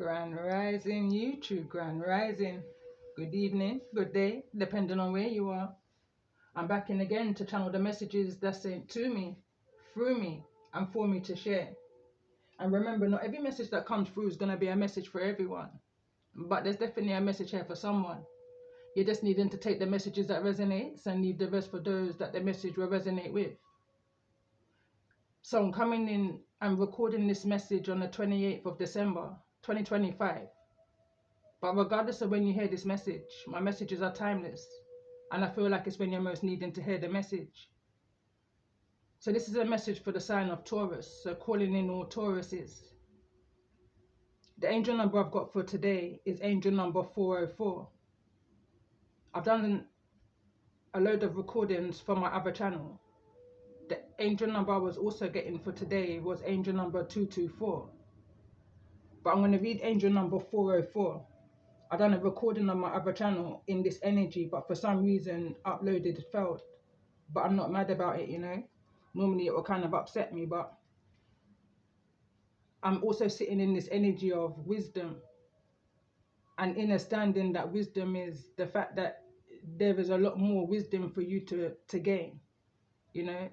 Grand Rising YouTube, Grand Rising. Good evening, good day, depending on where you are. I'm back in again to channel the messages that's sent to me, through me, and for me to share. And remember, not every message that comes through is going to be a message for everyone. But there's definitely a message here for someone. You're just needing to take the messages that resonates and leave the rest for those that the message will resonate with. So I'm coming in and recording this message on the 28th of December, 2025. But regardless of when you hear this message, my messages are timeless. And I feel like it's when you're most needing to hear the message. So this is a message for the sign of Taurus. So calling in all Tauruses. The angel number I've got for today is angel number 404. I've done a load of recordings for my other channel. The angel number I was also getting for today was angel number 224. But I'm going to read angel number 404. I done a recording on my other channel in this energy, but for some reason uploaded failed. But I'm not mad about it, you know. Normally it will kind of upset me, but I'm also sitting in this energy of wisdom and understanding that wisdom is the fact that there is a lot more wisdom for you to gain, you know.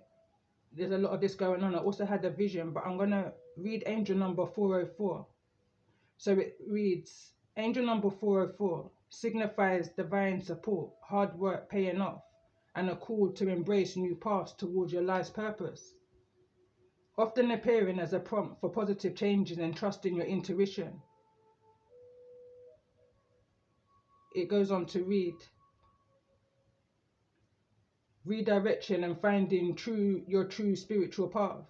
There's a lot of this going on. I also had a vision, but I'm going to read angel number 404. So it reads, angel number 404 signifies divine support, hard work paying off, and a call to embrace new paths towards your life's purpose. Often appearing as a prompt for positive changes and trust in your intuition. It goes on to read, redirection and finding your true spiritual path.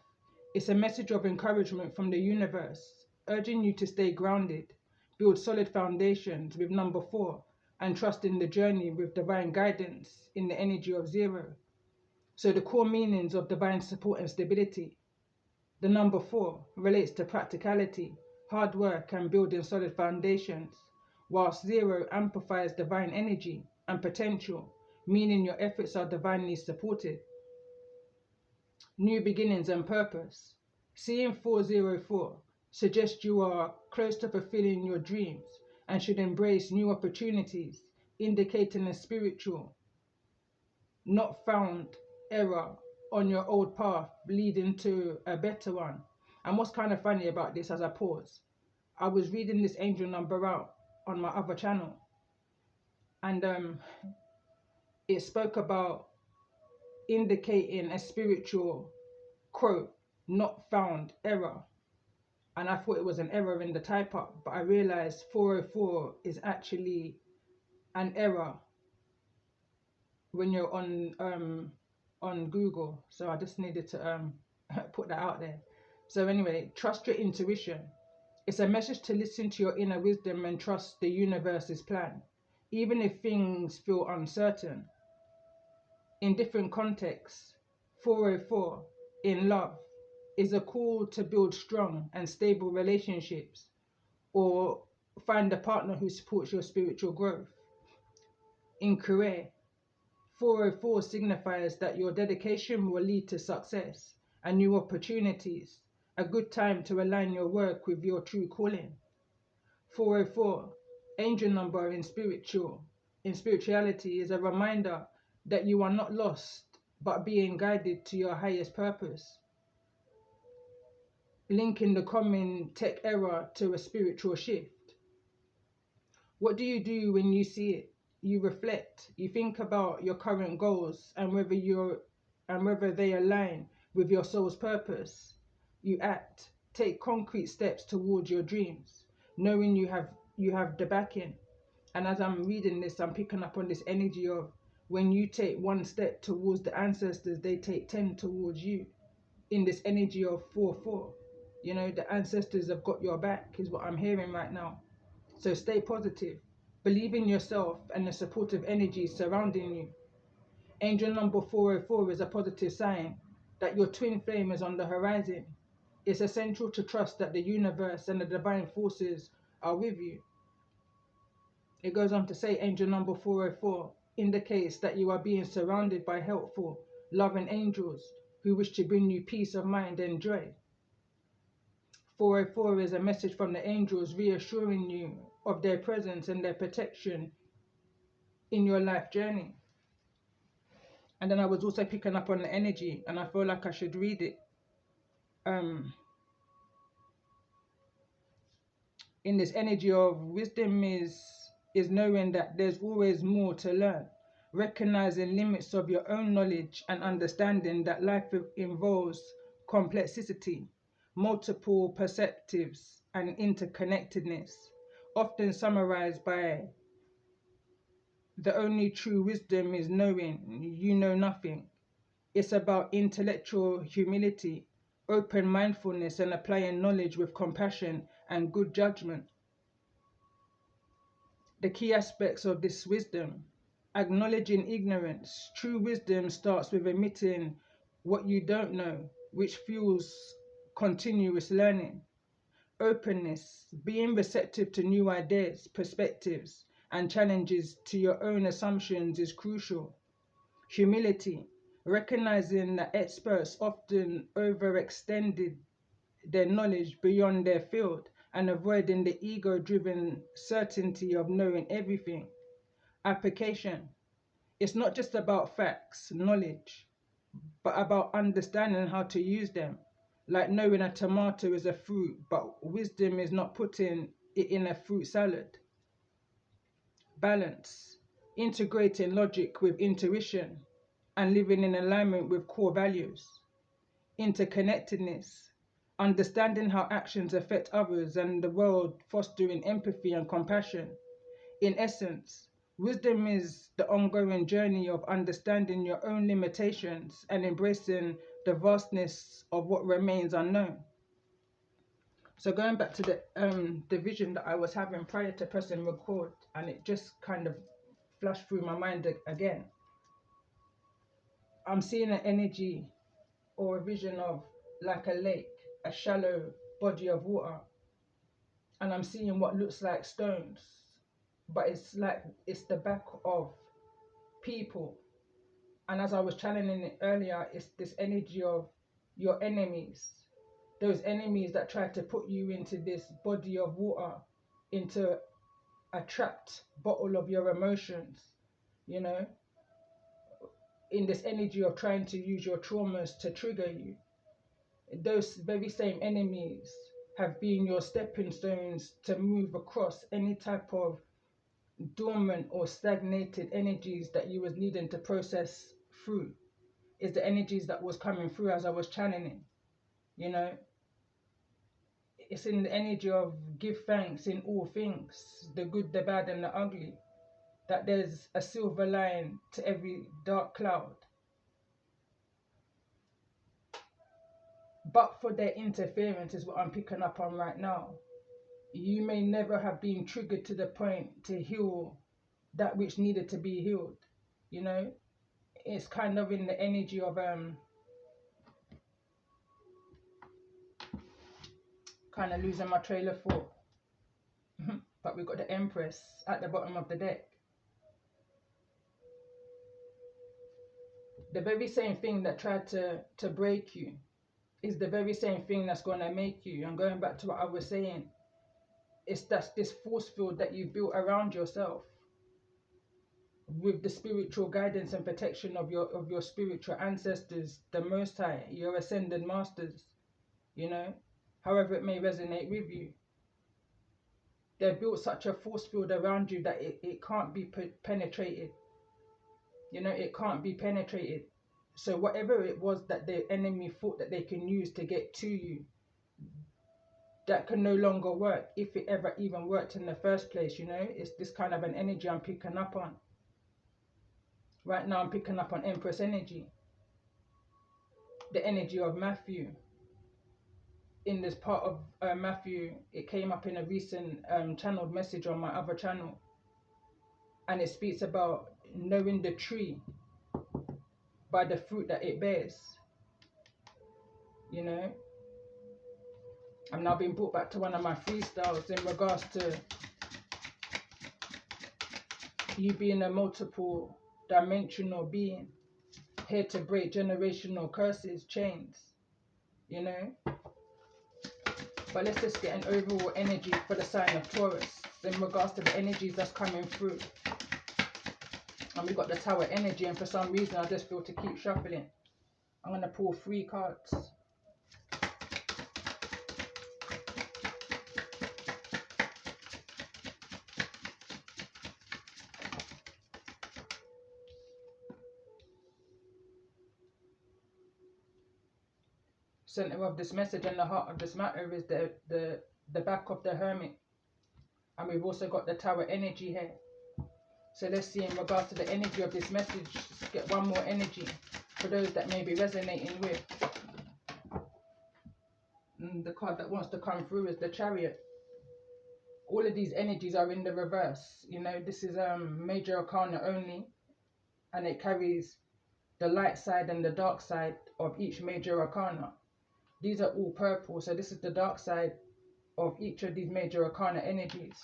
It's a message of encouragement from the universe, urging you to stay grounded, build solid foundations with number 4, and trust in the journey with divine guidance in the energy of 0. So the core meanings of divine support and stability. The number 4 relates to practicality, hard work, and building solid foundations, whilst 0 amplifies divine energy and potential, meaning your efforts are divinely supported. New beginnings and purpose. Seeing 404 suggests you are close to fulfilling your dreams and should embrace new opportunities, indicating a spiritual, not found error on your old path leading to a better one. And what's kind of funny about this, as I pause, I was reading this angel number out on my other channel, and it spoke about indicating a spiritual, quote, not found error. And I thought it was an error in the type up, but I realized 404 is actually an error when you're on Google. So I just needed to put that out there. So anyway, trust your intuition. It's a message to listen to your inner wisdom and trust the universe's plan, even if things feel uncertain. In different contexts, 404 in love is a call to build strong and stable relationships or find a partner who supports your spiritual growth. In career, 404 signifies that your dedication will lead to success and new opportunities, a good time to align your work with your true calling. 404, angel number in spirituality, is a reminder that you are not lost but being guided to your highest purpose. Linking the common tech era to a spiritual shift. What do you do when you see it? You reflect. You think about your current goals and whether they align with your soul's purpose. You act. Take concrete steps towards your dreams, knowing you have the backing. And as I'm reading this, I'm picking up on this energy of when you take one step towards the ancestors, they take 10 towards you. In this energy of 4-4. You know, the ancestors have got your back is what I'm hearing right now. So stay positive. Believe in yourself and the supportive energy surrounding you. Angel number 404 is a positive sign that your twin flame is on the horizon. It's essential to trust that the universe and the divine forces are with you. It goes on to say angel number 404 indicates that you are being surrounded by helpful, loving angels who wish to bring you peace of mind and joy. 404 is a message from the angels reassuring you of their presence and their protection in your life journey. And then I was also picking up on the energy, and I feel like I should read it. In this energy of wisdom is knowing that there's always more to learn, recognizing limits of your own knowledge, and understanding that life involves complexity, multiple perspectives, and interconnectedness, often summarized by the only true wisdom is knowing you know nothing. It's about intellectual humility, open mindfulness, and applying knowledge with compassion and good judgment. The key aspects of this wisdom: acknowledging ignorance. True wisdom starts with admitting what you don't know, which fuels continuous learning. Openness, being receptive to new ideas, perspectives, and challenges to your own assumptions is crucial. Humility, recognizing that experts often overextended their knowledge beyond their field and avoiding the ego-driven certainty of knowing everything. Application, it's not just about facts, knowledge, but about understanding how to use them. Like knowing a tomato is a fruit, but wisdom is not putting it in a fruit salad. Balance, integrating logic with intuition and living in alignment with core values. Interconnectedness, understanding how actions affect others and the world, fostering empathy and compassion. In essence, wisdom is the ongoing journey of understanding your own limitations and embracing the vastness of what remains unknown. So going back to the vision that I was having prior to pressing record, and it just kind of flashed through my mind again. I'm seeing an energy or a vision of like a lake, a shallow body of water, and I'm seeing what looks like stones, but it's like it's the back of people. And as I was channeling it earlier, it's this energy of your enemies, those enemies that try to put you into this body of water, into a trapped bottle of your emotions, you know, in this energy of trying to use your traumas to trigger you. Those very same enemies have been your stepping stones to move across any type of dormant or stagnated energies that you was needing to process through. Is the energies that was coming through as I was channeling, you know. It's in the energy of give thanks in all things, the good, the bad, and the ugly, that there's a silver line to every dark cloud. But for their interference is what I'm picking up on right now. You may never have been triggered to the point to heal that which needed to be healed. You know, it's kind of in the energy of kind of losing my trail of thought. But we've got the Empress at the bottom of the deck. The very same thing that tried to break you is the very same thing that's going to make you. And going back to what I was saying, it's that's this force field that you built around yourself with the spiritual guidance and protection of your spiritual ancestors, the Most High, your ascended masters, you know, however it may resonate with you. They've built such a force field around you that it can't be penetrated. You know, it can't be penetrated. So whatever it was that the enemy thought that they can use to get to you, that can no longer work, if it ever even worked in the first place, you know. It's this kind of an energy I'm picking up on. Right now I'm picking up on Empress energy. The energy of Matthew. In this part of Matthew, it came up in a recent channeled message on my other channel. And it speaks about knowing the tree by the fruit that it bears. You know, I'm now being brought back to one of my freestyles in regards to you being a multiple dimensional being, here to break generational curses, chains, you know. But let's just get an overall energy for the sign of Taurus in regards to the energies that's coming through. And we've got the Tower energy, and for some reason I just feel to keep shuffling. I'm going to pull 3 cards. Center of this message and the heart of this matter is the back of the Hermit. And we've also got the Tower energy here. So let's see in regards to the energy of this message. Let's get one more energy for those that may be resonating with. And the card that wants to come through is the Chariot. All of these energies are in the reverse. You know, this is major arcana only, and it carries the light side and the dark side of each major arcana. These are all purple, so this is the dark side of each of these major arcana energies.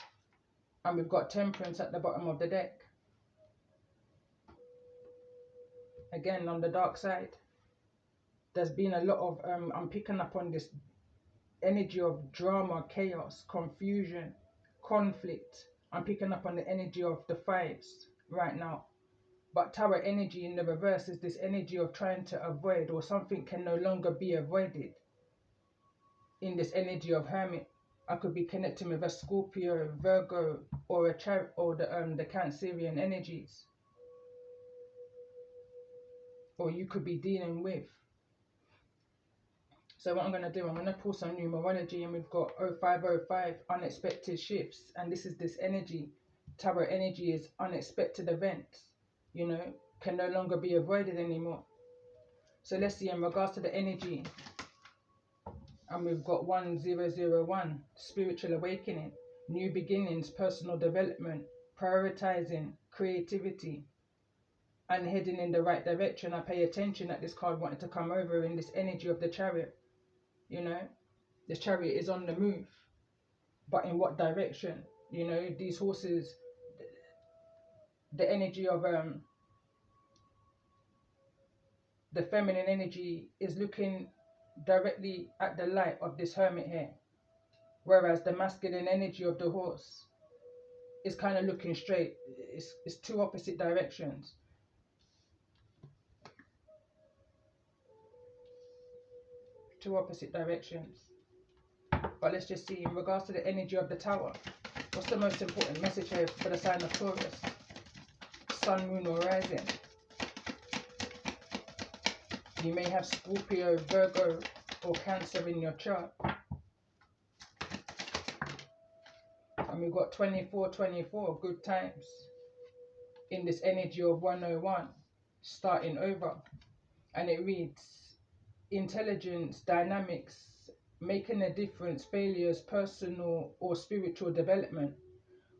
And we've got Temperance at the bottom of the deck. Again, on the dark side, there's been a lot of, I'm picking up on this energy of drama, chaos, confusion, conflict. I'm picking up on the energy of the 5s right now. But Tower energy in the reverse is this energy of trying to avoid, or something can no longer be avoided. In this energy of Hermit, I could be connecting with a Scorpio, Virgo, or a or the Cancerian energies. Or you could be dealing with. So what I'm going to do, I'm going to pull some numerology, and we've got 0505, unexpected shifts. And this is this energy. Tower energy is unexpected events, you know, can no longer be avoided anymore. So let's see in regards to the energy. And we've got 1001, spiritual awakening, new beginnings, personal development, prioritizing, creativity, and heading in the right direction. I pay attention that this card wanted to come over in this energy of the Chariot. You know, the Chariot is on the move, but in what direction? You know, these horses, the energy of the feminine energy is looking directly at the light of this Hermit here, whereas the masculine energy of the horse is kind of looking straight. It's 2 opposite directions. Two opposite directions. But let's just see in regards to the energy of the Tower. What's the most important message here for the sign of Taurus? Sun, Moon, or Rising. You may have Scorpio, Virgo, or Cancer in your chart. And we've got 2424, good times. In this energy of 101, starting over. And it reads, intelligence, dynamics, making a difference, failures, personal or spiritual development.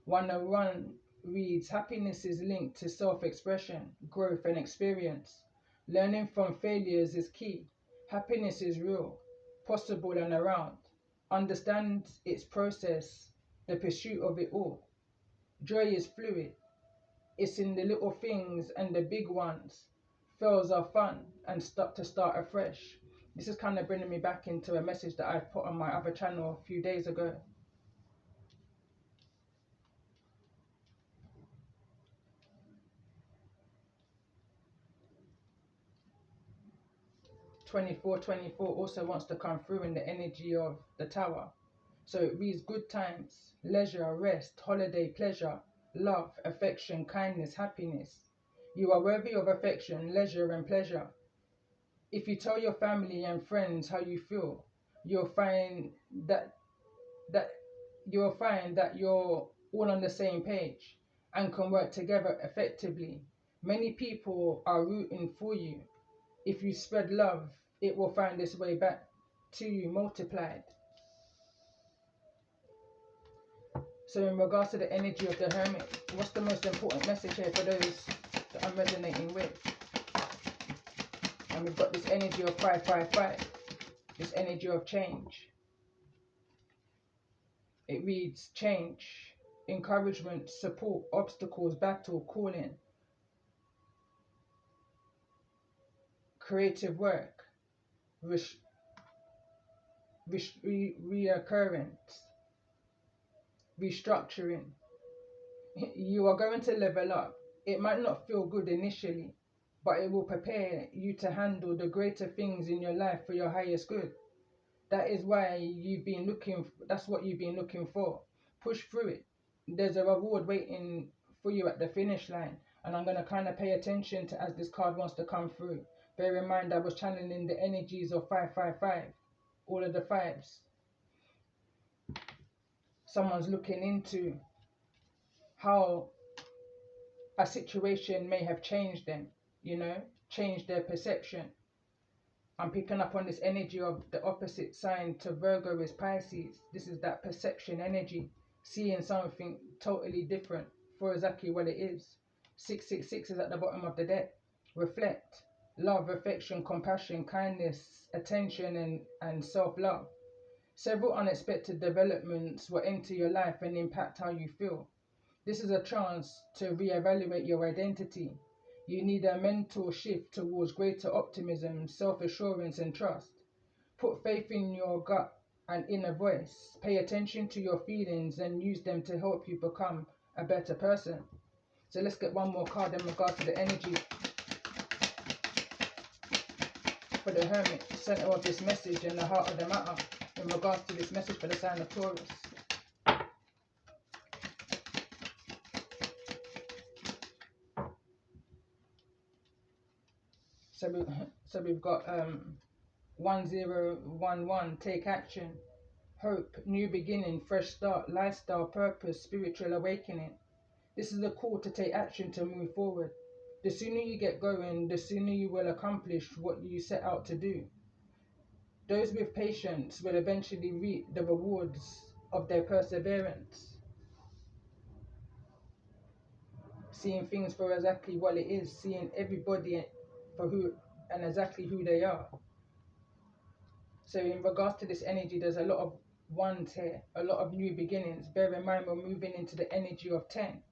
101 reads, happiness is linked to self-expression, growth and experience. Learning from failures is key. Happiness is real, possible and around. Understand its process, the pursuit of it all. Joy is fluid. It's in the little things and the big ones. Fails are fun and start afresh. This is kind of bringing me back into a message that I've put on my other channel a few days ago. "2424" also wants to come through in the energy of the Tower. So it reads, good times, leisure, rest, holiday, pleasure, love, affection, kindness, happiness. You are worthy of affection, leisure and pleasure. If you tell your family and friends how you feel, you'll find that you're all on the same page and can work together effectively. Many people are rooting for you. If you spread love, it will find its way back to you multiplied. So in regards to the energy of the Hermit, what's the most important message here for those that I'm resonating with? And we've got this energy of 555, this energy of change. It reads, change, encouragement, support, obstacles, battle, calling, creative work, reoccurrence, restructuring. You are going to level up. It might not feel good initially, but it will prepare you to handle the greater things in your life for your highest good. That is why that's what you've been looking for. Push through it. There's a reward waiting for you at the finish line. And I'm going to kind of pay attention to as this card wants to come through. Bear in mind, I was channeling the energies of 555. All of the fives. Someone's looking into how a situation may have changed them, changed their perception. I'm picking up on this energy of the opposite sign to Virgo is Pisces. This is that perception energy, seeing something totally different for exactly what it is. 666 is at the bottom of the deck. Reflect. Love, affection, compassion, kindness, attention, and self-love. Several unexpected developments will enter your life and impact how you feel. This is a chance to reevaluate your identity. You need a mental shift towards greater optimism, self-assurance, and trust. Put faith in your gut and inner voice. Pay attention to your feelings and use them to help you become a better person. So let's get one more card in regards to the energy for the Hermit, center of this message and the heart of the matter in regards to this message for the sign of Taurus. So we've got 1011, take action, hope, new beginning, fresh start, lifestyle, purpose, spiritual awakening. This is a call to take action to move forward. The sooner you get going, the sooner you will accomplish what you set out to do. Those with patience will eventually reap the rewards of their perseverance. Seeing things for exactly what it is, seeing everybody for who and exactly who they are. So in regards to this energy, there's a lot of ones here, a lot of new beginnings. Bear in mind, we're moving into the energy of 10,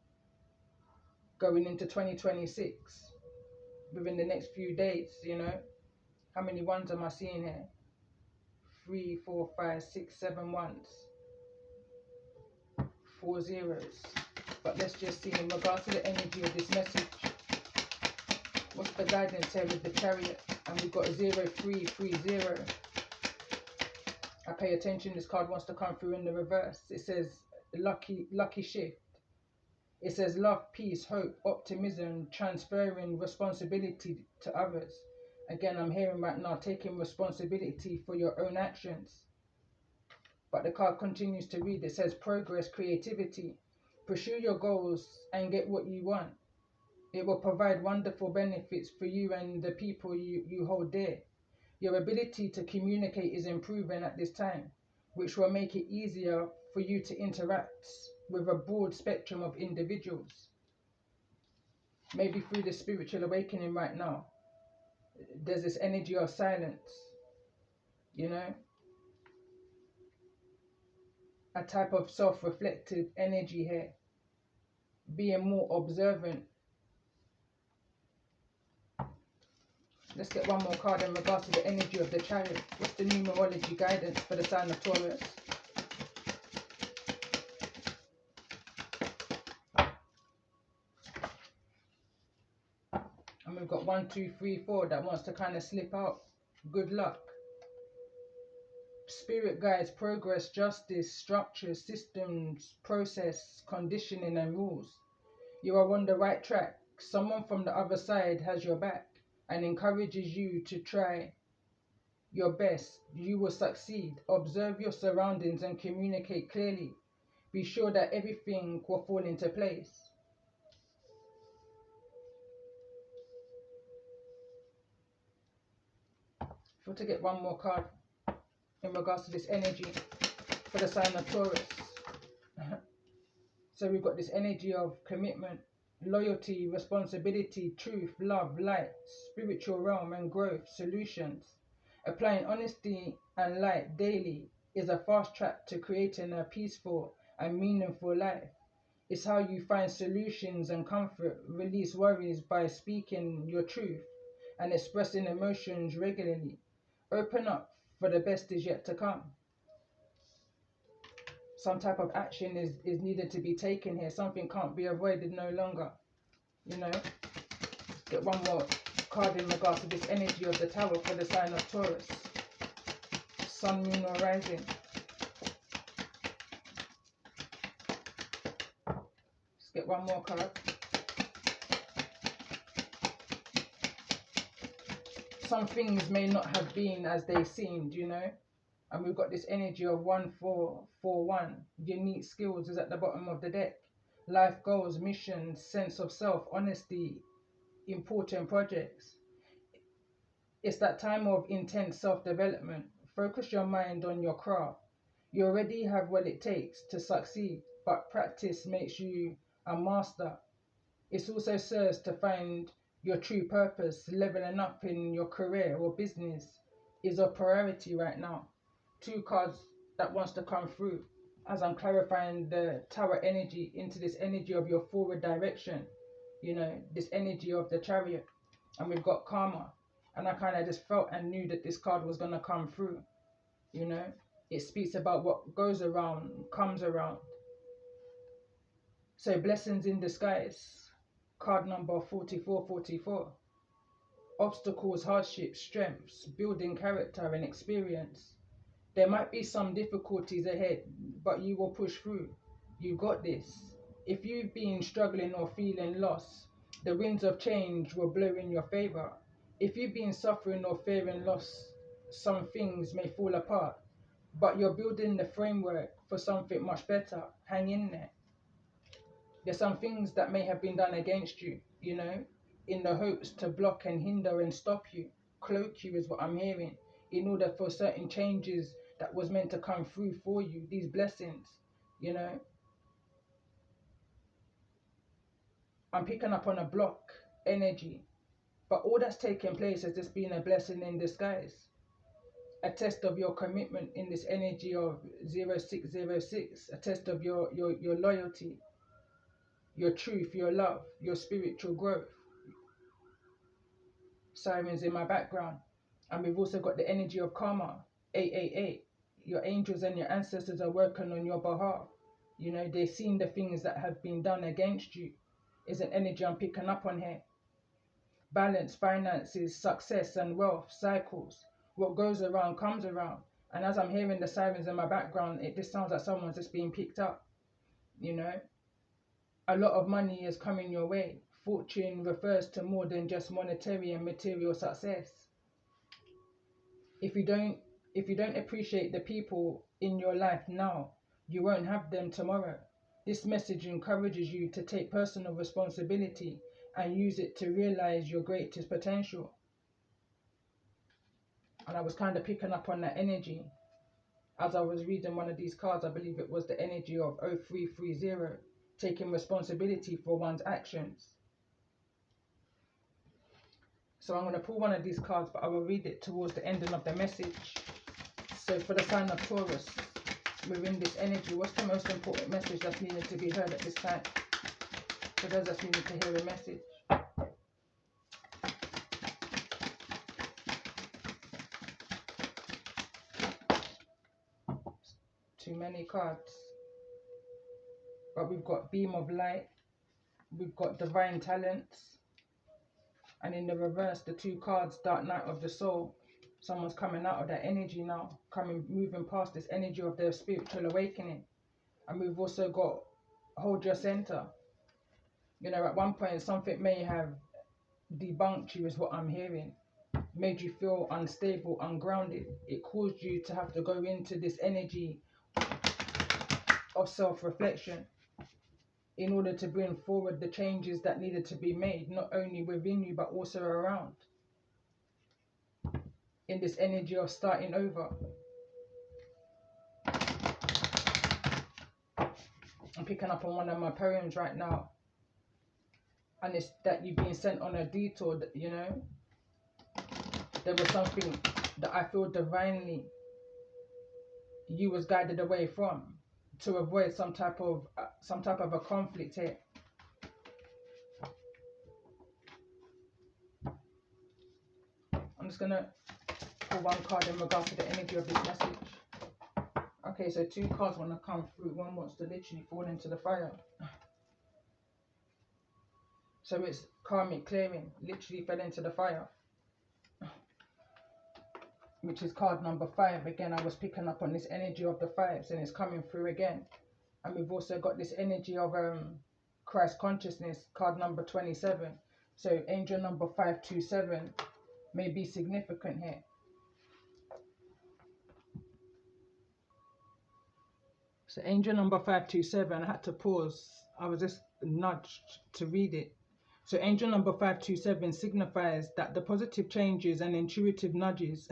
going into 2026 within the next few days, How many ones am I seeing here? 3, 4, 5, 6, 7 ones. 4 zeros. But let's just see in regards to the energy of this message. What's the guidance here with the Chariot? And we've got 0330. I pay attention, this card wants to come through in the reverse. It says lucky shift. It says love, peace, hope, optimism, transferring responsibility to others. Again, I'm hearing right now, taking responsibility for your own actions. But the card continues to read. It says progress, creativity. Pursue your goals and get what you want. It will provide wonderful benefits for you and the people you hold dear. Your ability to communicate is improving at this time, which will make it easier for you to interact with a broad spectrum of individuals. Maybe through the spiritual awakening right now, there's this energy of silence, a type of self-reflective energy here, being more observant. Let's get one more card in regards to the energy of the Chariot. What's the numerology guidance for the sign of Taurus? And we've got 1, 2, 3, 4 that wants to kind of slip out. Good luck. Spirit guides, progress, justice, structure, systems, process, conditioning, and rules. You are on the right track. Someone from the other side has your back and encourages you to try your best. You will succeed. Observe your surroundings and communicate clearly. Be sure that everything will fall into place. If we're to get one more card in regards to this energy for the sign of Taurus. So we've got this energy of commitment, loyalty, responsibility, truth, love, light, spiritual realm and growth, solutions. Applying honesty and light daily is a fast track to creating a peaceful and meaningful life. It's how you find solutions and comfort, release worries by speaking your truth and expressing emotions regularly. Open up, for the best is yet to come. Some type of action is needed to be taken here. Something can't be avoided no longer. You know, get one more card in regards to this energy of the Tower for the sign of Taurus. Sun, Moon or Rising. Let's get one more card. Some things may not have been as they seemed, you know. And we've got this energy of 1441. Unique skills is at the bottom of the deck. Life goals, missions, sense of self, honesty, important projects. It's that time of intense self-development. Focus your mind on your craft. You already have what it takes to succeed, but practice makes you a master. It also serves to find your true purpose. Leveling up in your career or business is a priority right now. Two cards that wants to come through as I'm clarifying the Tower energy into this energy of your forward direction, you know, this energy of the Chariot. And we've got Karma, and I kind of just felt and knew that this card was going to come through. You know, it speaks about what goes around comes around. So blessings in disguise, card number 4444. Obstacles, hardships, strengths, building character and experience. There might be some difficulties ahead, but you will push through. You got this. If you've been struggling or feeling lost, the winds of change will blow in your favor. If you've been suffering or fearing loss, some things may fall apart, but you're building the framework for something much better. Hang in there. There's some things that may have been done against you, you know, in the hopes to block and hinder and stop you, cloak you is what I'm hearing, in order for certain changes that was meant to come through for you, these blessings, you know. I'm picking up on a block energy, but all that's taking place has just been a blessing in disguise. A test of your commitment in this energy of 0606, a test of your loyalty, your truth, your love, your spiritual growth. Sirens in my background. And we've also got the energy of Karma, 888. Your angels and your ancestors are working on your behalf. You know, they've seen the things that have been done against you. Is an energy I'm picking up on here. Balance, finances, success and wealth, cycles. What goes around comes around. And as I'm hearing the sirens in my background, it just sounds like someone's just being picked up. You know, a lot of money is coming your way. Fortune refers to more than just monetary and material success. If you don't appreciate the people in your life now, you won't have them tomorrow. This message encourages you to take personal responsibility and use it to realize your greatest potential. And I was kind of picking up on that energy as I was reading one of these cards. I believe it was the energy of 0330, taking responsibility for one's actions. So I'm going to pull one of these cards, but I will read it towards the ending of the message. So for the sign of Taurus, within this energy, what's the most important message that's needed to be heard at this time? For those that needed to hear a message. Too many cards. But we've got beam of light. We've got divine talents. And in the reverse, the two cards, dark night of the soul. Someone's coming out of that energy now, moving past this energy of their spiritual awakening. And we've also got hold your center. You know, at one point, something may have debunked you, is what I'm hearing. Made you feel unstable, ungrounded. It caused you to have to go into this energy of self-reflection in order to bring forward the changes that needed to be made, not only within you, but also around. In this energy of starting over. I'm picking up on one of my poems right now. And it's that you've been sent on a detour, you know. There was something that I feel divinely you was guided away from to avoid some type of a conflict here. I'm just gonna pull one card in regards to the energy of this message. Okay, Okay, so two cards want to come through. One wants to literally fall into the fire. So it's karmic clearing, literally fell into the fire. Which is card number 5. Again, I was picking up on this energy of the fives and it's coming through again. And we've also got this energy of Christ consciousness, card number 27. So angel number 527 may be significant here. So angel number 527, I had to pause. I was just nudged to read it. So angel number 527 signifies that the positive changes and intuitive nudges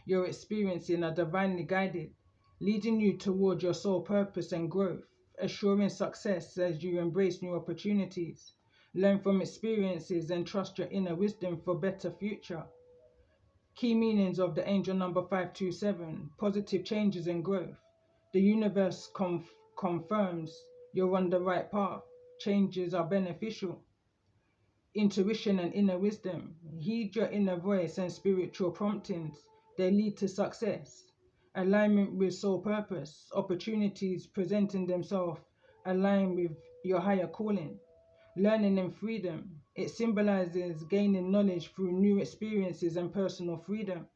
you're experiencing are divinely guided, leading you toward your soul purpose and growth, assuring success as you embrace new opportunities, learn from experiences and trust your inner wisdom for better future. Key meanings of the angel number 527, positive changes and growth. The universe confirms you're on the right path. Changes are beneficial. Intuition and inner wisdom. Heed your inner voice and spiritual promptings. They lead to success. Alignment with soul purpose. Opportunities presenting themselves align with your higher calling. Learning and freedom. It symbolizes gaining knowledge through new experiences and personal freedom.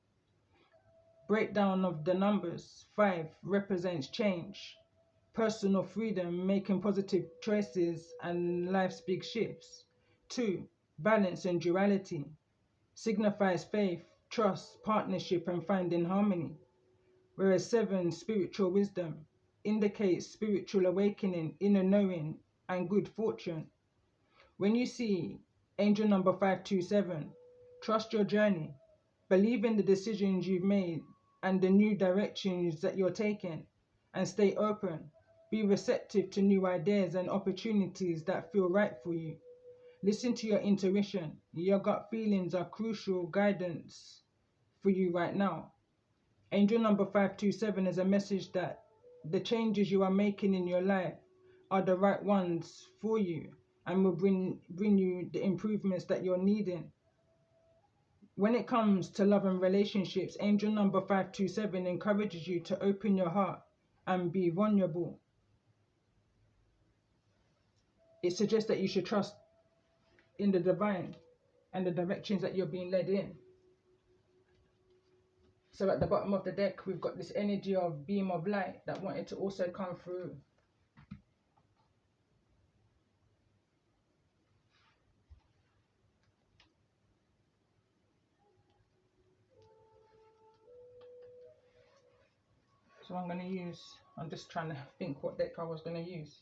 Breakdown of the numbers. 5 represents change. Personal freedom, making positive choices and life's big shifts. 2. Balance and duality. Signifies faith, trust, partnership and finding harmony. Whereas 7, spiritual wisdom, indicates spiritual awakening, inner knowing and good fortune. When you see angel number 527, trust your journey. Believe in the decisions you've made and the new directions that you're taking, and stay open. Be receptive to new ideas and opportunities that feel right for you. Listen to your intuition. Your gut feelings are crucial guidance for you right now. Angel number 527 is a message that the changes you are making in your life are the right ones for you and will bring you the improvements that you're needing. When it comes to love and relationships, angel number 527 encourages you to open your heart and be vulnerable. It suggests that you should trust in the divine and the directions that you're being led in. So at the bottom of the deck, we've got this energy of beam of light that wanted to also come through. So I'm just trying to think what deck I was going to use.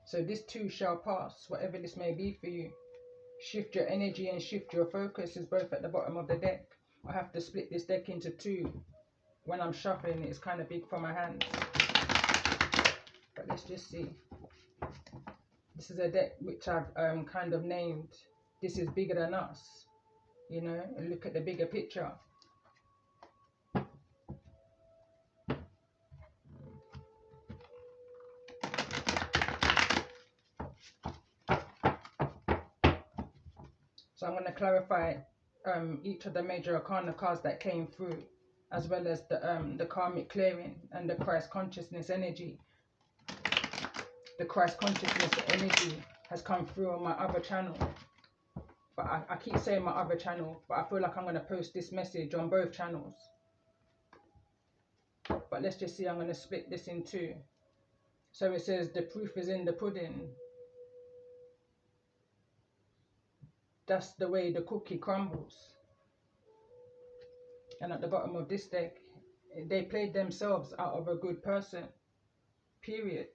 So this too shall pass, whatever this may be for you. Shift your energy and shift your focus is both at the bottom of the deck. I have to split this deck into 2. When I'm shuffling, it's kind of big for my hands. But let's just see. This is a deck which I've kind of named, This is Bigger Than Us. You know, and look at the bigger picture. So I'm going to clarify each of the major arcana cards that came through, as well as the karmic clearing and the Christ consciousness energy. The Christ consciousness energy has come through on my other channel. But I keep saying my other channel, but I feel like I'm going to post this message on both channels. But let's just see, I'm going to split this in 2. So it says the proof is in the pudding. That's the way the cookie crumbles. And at the bottom of this deck, they played themselves out of a good person. Period.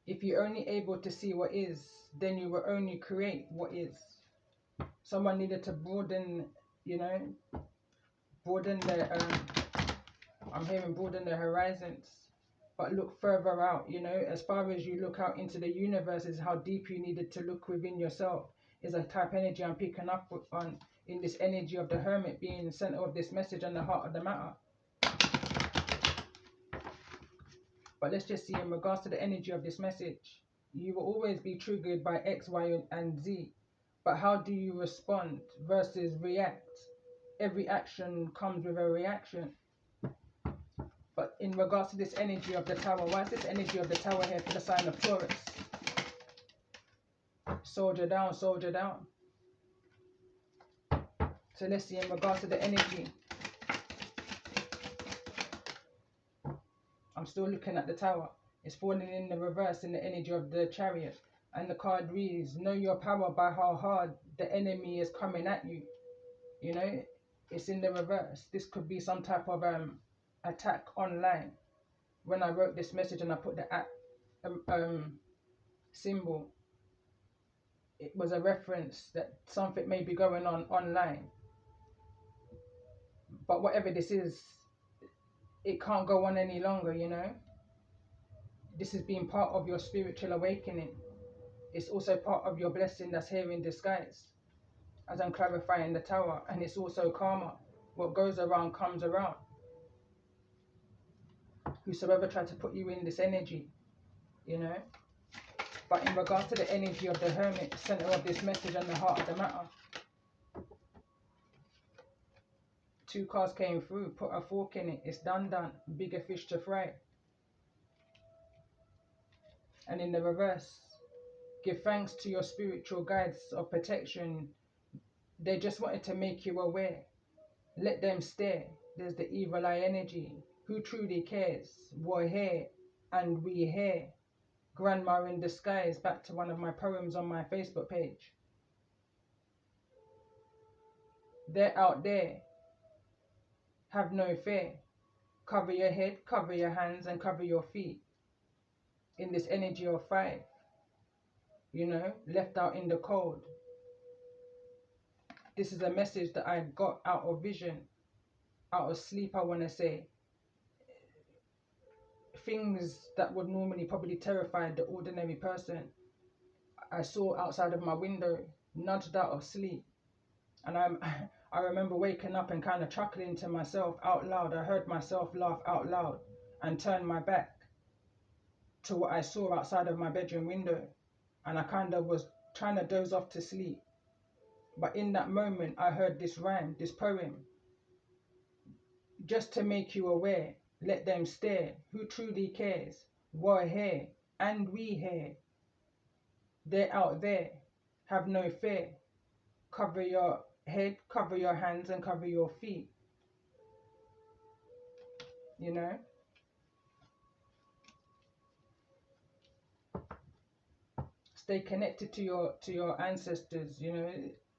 If you're only able to see what is, then you will only create what is. Someone needed to broaden, you know, broaden their, I'm hearing broaden their horizons, but look further out, you know, as far as you look out into the universe is how deep you needed to look within yourself, is a type energy I'm picking up on in this energy of the hermit being the center of this message and the heart of the matter. But let's just see, in regards to the energy of this message, you will always be triggered by X, Y, and Z. But how do you respond versus react? every action comes with a reaction. But in regards to this energy of the tower, why is this energy of the tower here for the sign of Taurus? Soldier down, soldier down. So let's see in regards to the energy. I'm still looking at the tower. It's falling in the reverse in the energy of the chariot. And the card reads, know your power by how hard the enemy is coming at you. You know, it's in the reverse. This could be some type of attack online. When I wrote this message and I put the symbol, it was a reference that something may be going on online. But whatever this is, it can't go on any longer, you know. This has been part of your spiritual awakening. It's also part of your blessing that's here in disguise, as I'm clarifying the tower. And it's also karma. What goes around comes around. Whosoever tried to put you in this energy, you know. But in regards to the energy of the hermit, center of this message and the heart of the matter, 2 cards came through. Put a fork in it. It's done. Bigger fish to fry. And in the reverse, give thanks to your spiritual guides of protection. They just wanted to make you aware. Let them stare. There's the evil eye energy. Who truly cares? We're here and we here. Grandma in disguise. Back to one of my poems on my Facebook page. They're out there. Have no fear. Cover your head, cover your hands, and cover your feet. In this energy of 5. You know, left out in the cold. This is a message that I got out of vision, out of sleep, I want to say. Things that would normally probably terrify the ordinary person, I saw outside of my window, nudged out of sleep. And I remember waking up and kind of chuckling to myself out loud. I heard myself laugh out loud and turn my back to what I saw outside of my bedroom window. And I kind of was trying to doze off to sleep. But in that moment, I heard this rhyme, this poem. Just to make you aware, let them stare. Who truly cares? We're here and we here. They're out there. Have no fear. Cover your head, cover your hands, and cover your feet. You know? Stay connected to your ancestors, you know,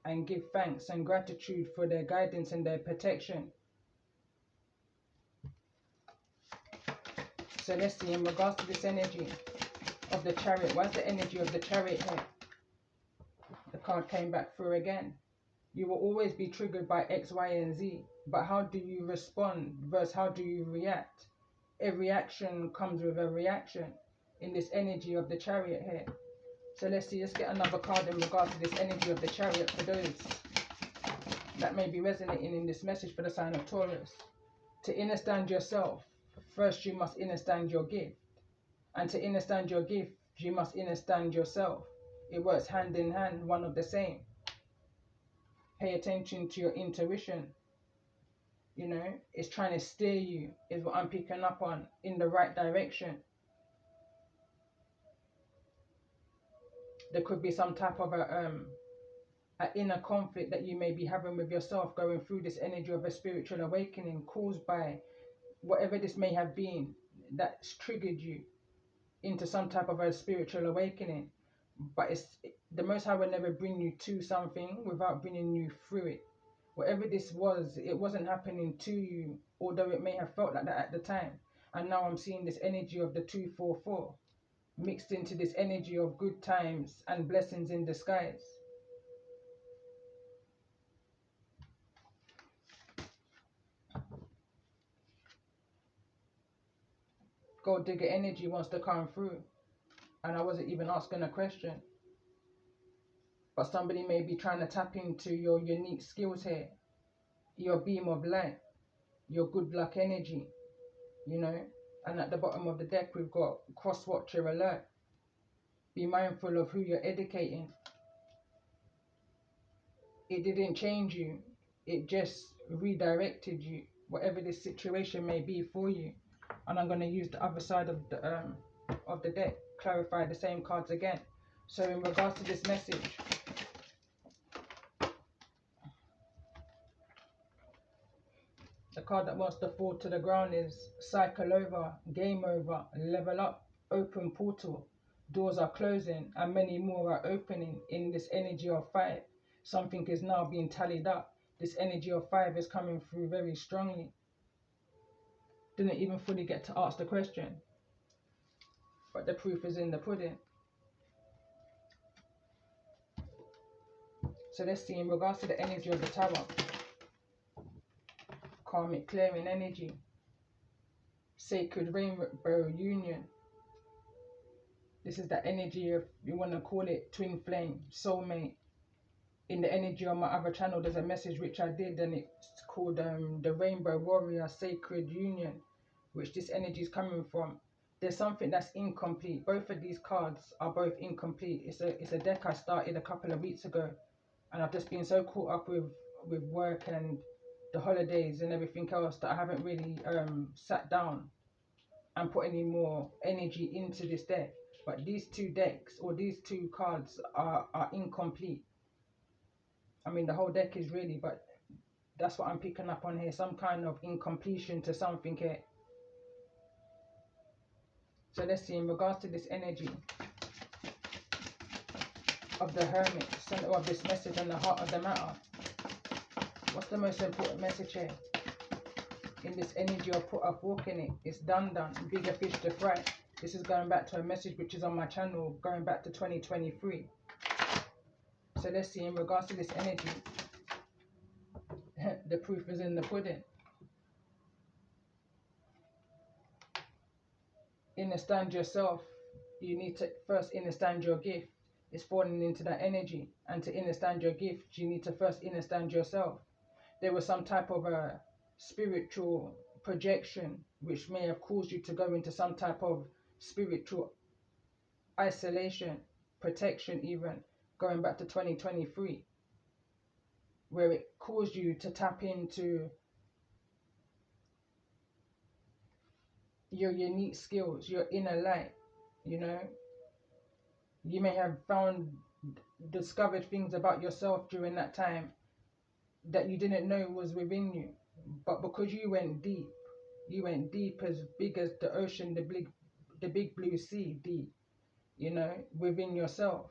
and give thanks and gratitude for their guidance and their protection. So let's see, in regards to this energy of the chariot, what's the energy of the chariot here? The card came back through again. You will always be triggered by X, Y, and Z. But how do you respond versus how do you react? Every action comes with a reaction in this energy of the chariot here. So let's see, let's get another card in regards to this energy of the chariot for those that may be resonating in this message for the sign of Taurus. To understand yourself, first you must understand your gift. And to understand your gift, you must understand yourself. It works hand in hand, one of the same. Pay attention to your intuition. You know, it's trying to steer you, is what I'm picking up on, in the right direction. There could be some type of an inner conflict that you may be having with yourself, going through this energy of a spiritual awakening caused by whatever this may have been that's triggered you into some type of a spiritual awakening. But the Most High will never bring you to something without bringing you through it. Whatever this was, it wasn't happening to you, although it may have felt like that at the time. And now I'm seeing this energy of the 244 mixed into this energy of good times and blessings in disguise. Gold digger energy wants to come through. And I wasn't even asking a question. But somebody may be trying to tap into your unique skills here. Your beam of light. Your good luck energy. You know. And at the bottom of the deck we've got cross watcher alert. Be mindful of who you're educating. It didn't change you. It just redirected you, whatever this situation may be for you. And I'm going to use the other side of the deck, clarify the same cards again. So in regards to this message, the card that wants to fall to the ground is cycle over, game over, level up, open portal. Doors are closing and many more are opening in this energy of 5. Something is now being tallied up. This energy of 5 is coming through very strongly. Didn't even fully get to ask the question, but the proof is in the pudding. So let's see in regards to the energy of the Tower. Karmic clearing energy. Sacred rainbow union. This is the energy of, you want to call it twin flame, soulmate. In the energy on my other channel, there's a message which I did, and it's called the Rainbow Warrior Sacred Union, which this energy is coming from. There's something that's incomplete. Both of these cards are both incomplete. It's a deck I started a couple of weeks ago, and I've just been so caught up with work and the holidays and everything else that I haven't really sat down and put any more energy into this deck. But these two decks, or these two cards, are incomplete. I mean, the whole deck is really, but that's what I'm picking up on here. Some kind of incompletion to something here. So let's see, in regards to this energy of the Hermit, center of this message and the heart of the matter, what's the most important message here? In this energy of put up, walking it, it's done, bigger fish to fry. This is going back to a message which is on my channel, going back to 2023. So let's see, in regards to this energy, the proof is in the pudding. Understand yourself. You need to first understand your gift. It's falling into that energy. And to understand your gift, you need to first understand yourself. There was some type of a spiritual projection which may have caused you to go into some type of spiritual isolation, protection even, going back to 2023, where it caused you to tap into your unique skills, your inner light. You know, you may have discovered things about yourself during that time that you didn't know was within you, but because you went deep, as big as the ocean, the big blue sea, deep, you know, within yourself,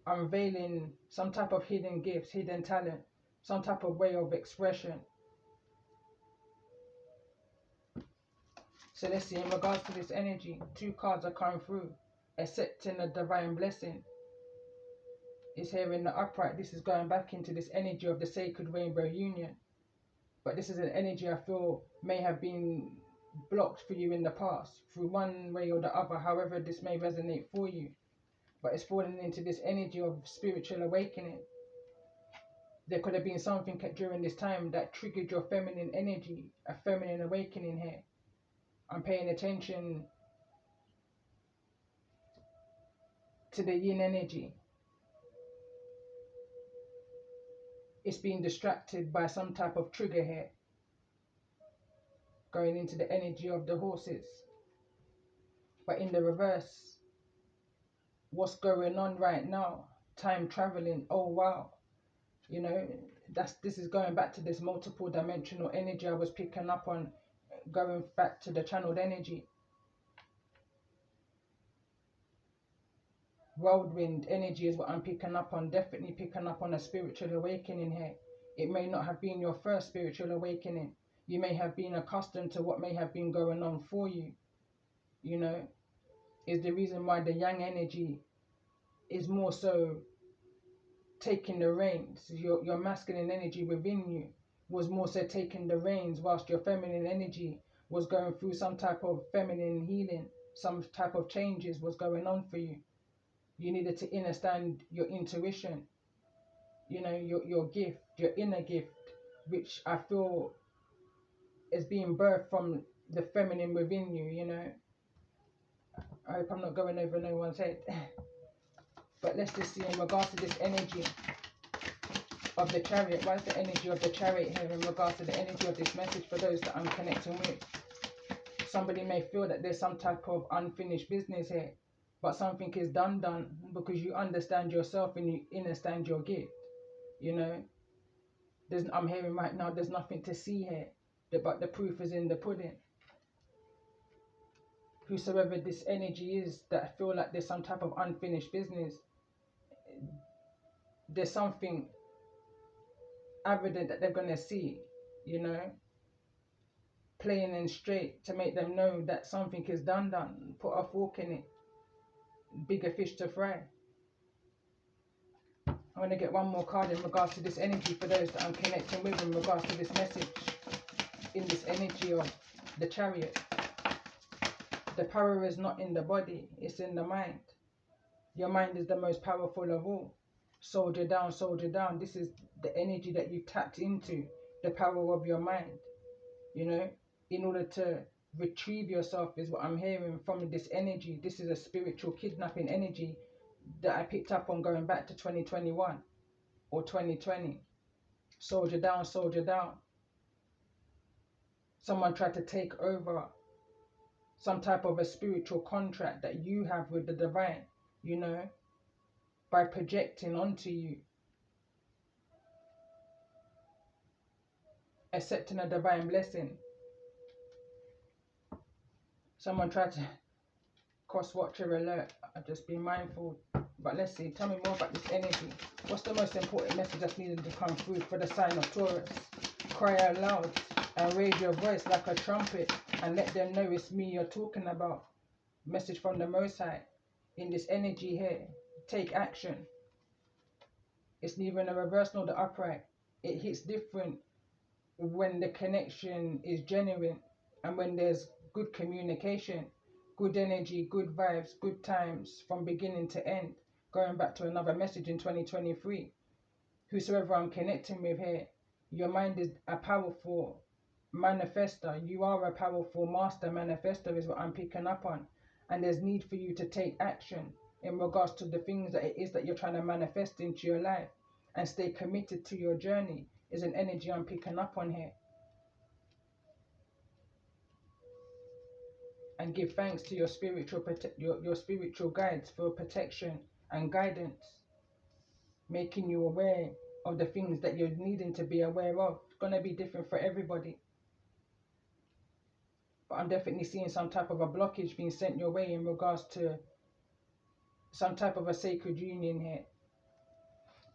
unveiling some type of hidden gifts, hidden talent, some type of way of expression. So let's see, in regards to this energy, 2 cards are coming through. Accepting a divine blessing is here in the upright. This is going back into this energy of the sacred rainbow union. But this is an energy I feel may have been blocked for you in the past, through one way or the other, however this may resonate for you. But it's falling into this energy of spiritual awakening. There could have been something during this time that triggered your feminine energy, a feminine awakening here. I'm paying attention to the yin energy. It's being distracted by some type of trigger here, going into the energy of the horses. But in the reverse, what's going on right now? Time traveling. Oh wow, you know, this is going back to this multiple dimensional energy I was picking up on, going back to the channeled energy. Whirlwind energy is what I'm picking up on. Definitely picking up on a spiritual awakening here. It may not have been your first spiritual awakening. You may have been accustomed to what may have been going on for you. You know, is the reason why the yang energy is more so taking the reins. Your masculine energy within you was more so taking the reins, whilst your feminine energy was going through some type of feminine healing, some type of changes was going on for you. You needed to understand your intuition, you know, your gift, your inner gift, which I feel is being birthed from the feminine within you, you know. I hope I'm not going over no one's head. But let's just see in regards to this energy of the chariot. Why is the energy of the chariot here in regards to the energy of this message for those that I'm connecting with? Somebody may feel that there's some type of unfinished business here, but something is done because you understand yourself and you understand your gift. You know, I'm hearing right now there's nothing to see here, but the proof is in the pudding. Whosoever this energy is that feel like there's some type of unfinished business, there's something evident that they're going to see, you know, plain and straight, to make them know that something is done. Put a fork in it, bigger fish to fry. I'm going to get one more card in regards to this energy for those that I'm connecting with in regards to this message, in this energy of the chariot. The power is not in the body, it's in the mind. Your mind is the most powerful of all. Soldier down, soldier down. This is the energy that you tapped into, the power of your mind, you know, in order to retrieve yourself is what I'm hearing from this energy. This is a spiritual kidnapping energy that I picked up on going back to 2021 or 2020. Soldier down, soldier down. Someone tried to take over some type of a spiritual contract that you have with the divine, you know, by projecting onto you, accepting a divine blessing. Someone tried to cross-watcher alert. I'll just be mindful. But let's see, tell me more about this energy. What's the most important message that's needed to come through for the sign of Taurus? Cry out loud and raise your voice like a trumpet and let them know it's me you're talking about. Message from the Most High. In this energy here, take action. It's neither in the reverse nor the upright. It hits different when the connection is genuine and when there's good communication, good energy, good vibes, good times from beginning to end. Going back to another message in 2023. Whosoever I'm connecting with here, your mind is a powerful manifester. You are a powerful master manifester is what I'm picking up on. And there's need for you to take action in regards to the things that it is that you're trying to manifest into your life, and stay committed to your journey is an energy I'm picking up on here. And give thanks to your spiritual your spiritual guides for protection and guidance, making you aware of the things that you're needing to be aware of. It's going to be different for everybody. But I'm definitely seeing some type of a blockage being sent your way in regards to some type of a sacred union here.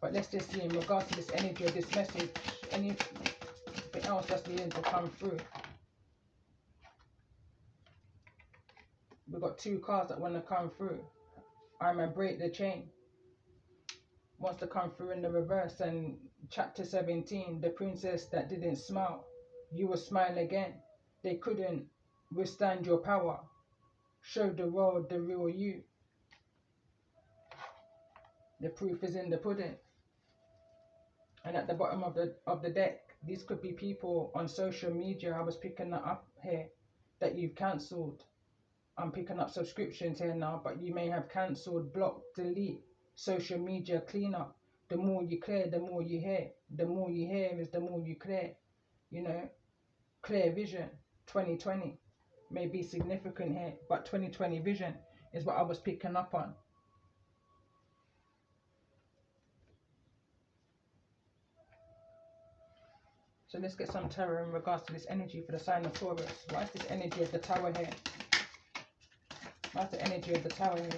But let's just see in regards to this energy of this message, anything else that's needing to come through. We've got two cards that want to come through. I'm a break the chain. Wants to come through in the reverse. And chapter 17, the princess that didn't smile, you will smile again. They couldn't withstand your power. Show the world the real you. The proof is in the pudding. And at the bottom of the deck, these could be people on social media. I was picking that up here, that you've cancelled. I'm picking up subscriptions here now, but you may have cancelled, blocked, delete, social media cleanup. The more you clear, the more you hear. The more you hear is the more you clear. You know, clear vision. 2020 may be significant here, but 2020 vision is what I was picking up on. So let's get some tarot in regards to this energy for the sign of Taurus. Why is this energy of the Tower here? Why is the energy of the Tower here?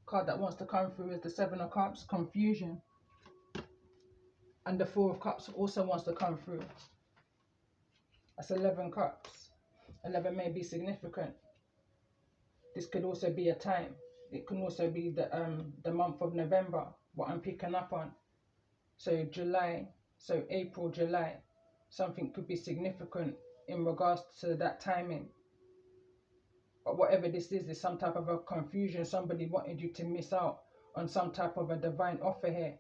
Card that wants to come through is the Seven of Cups, confusion. And the Four of Cups also wants to come through. That's 11 cups. 11 may be significant. This could also be a time. It can also be the month of November, what I'm picking up on. So July, so April, July, something could be significant in regards to that timing. But whatever this is some type of a confusion. Somebody wanted you to miss out on some type of a divine offer here.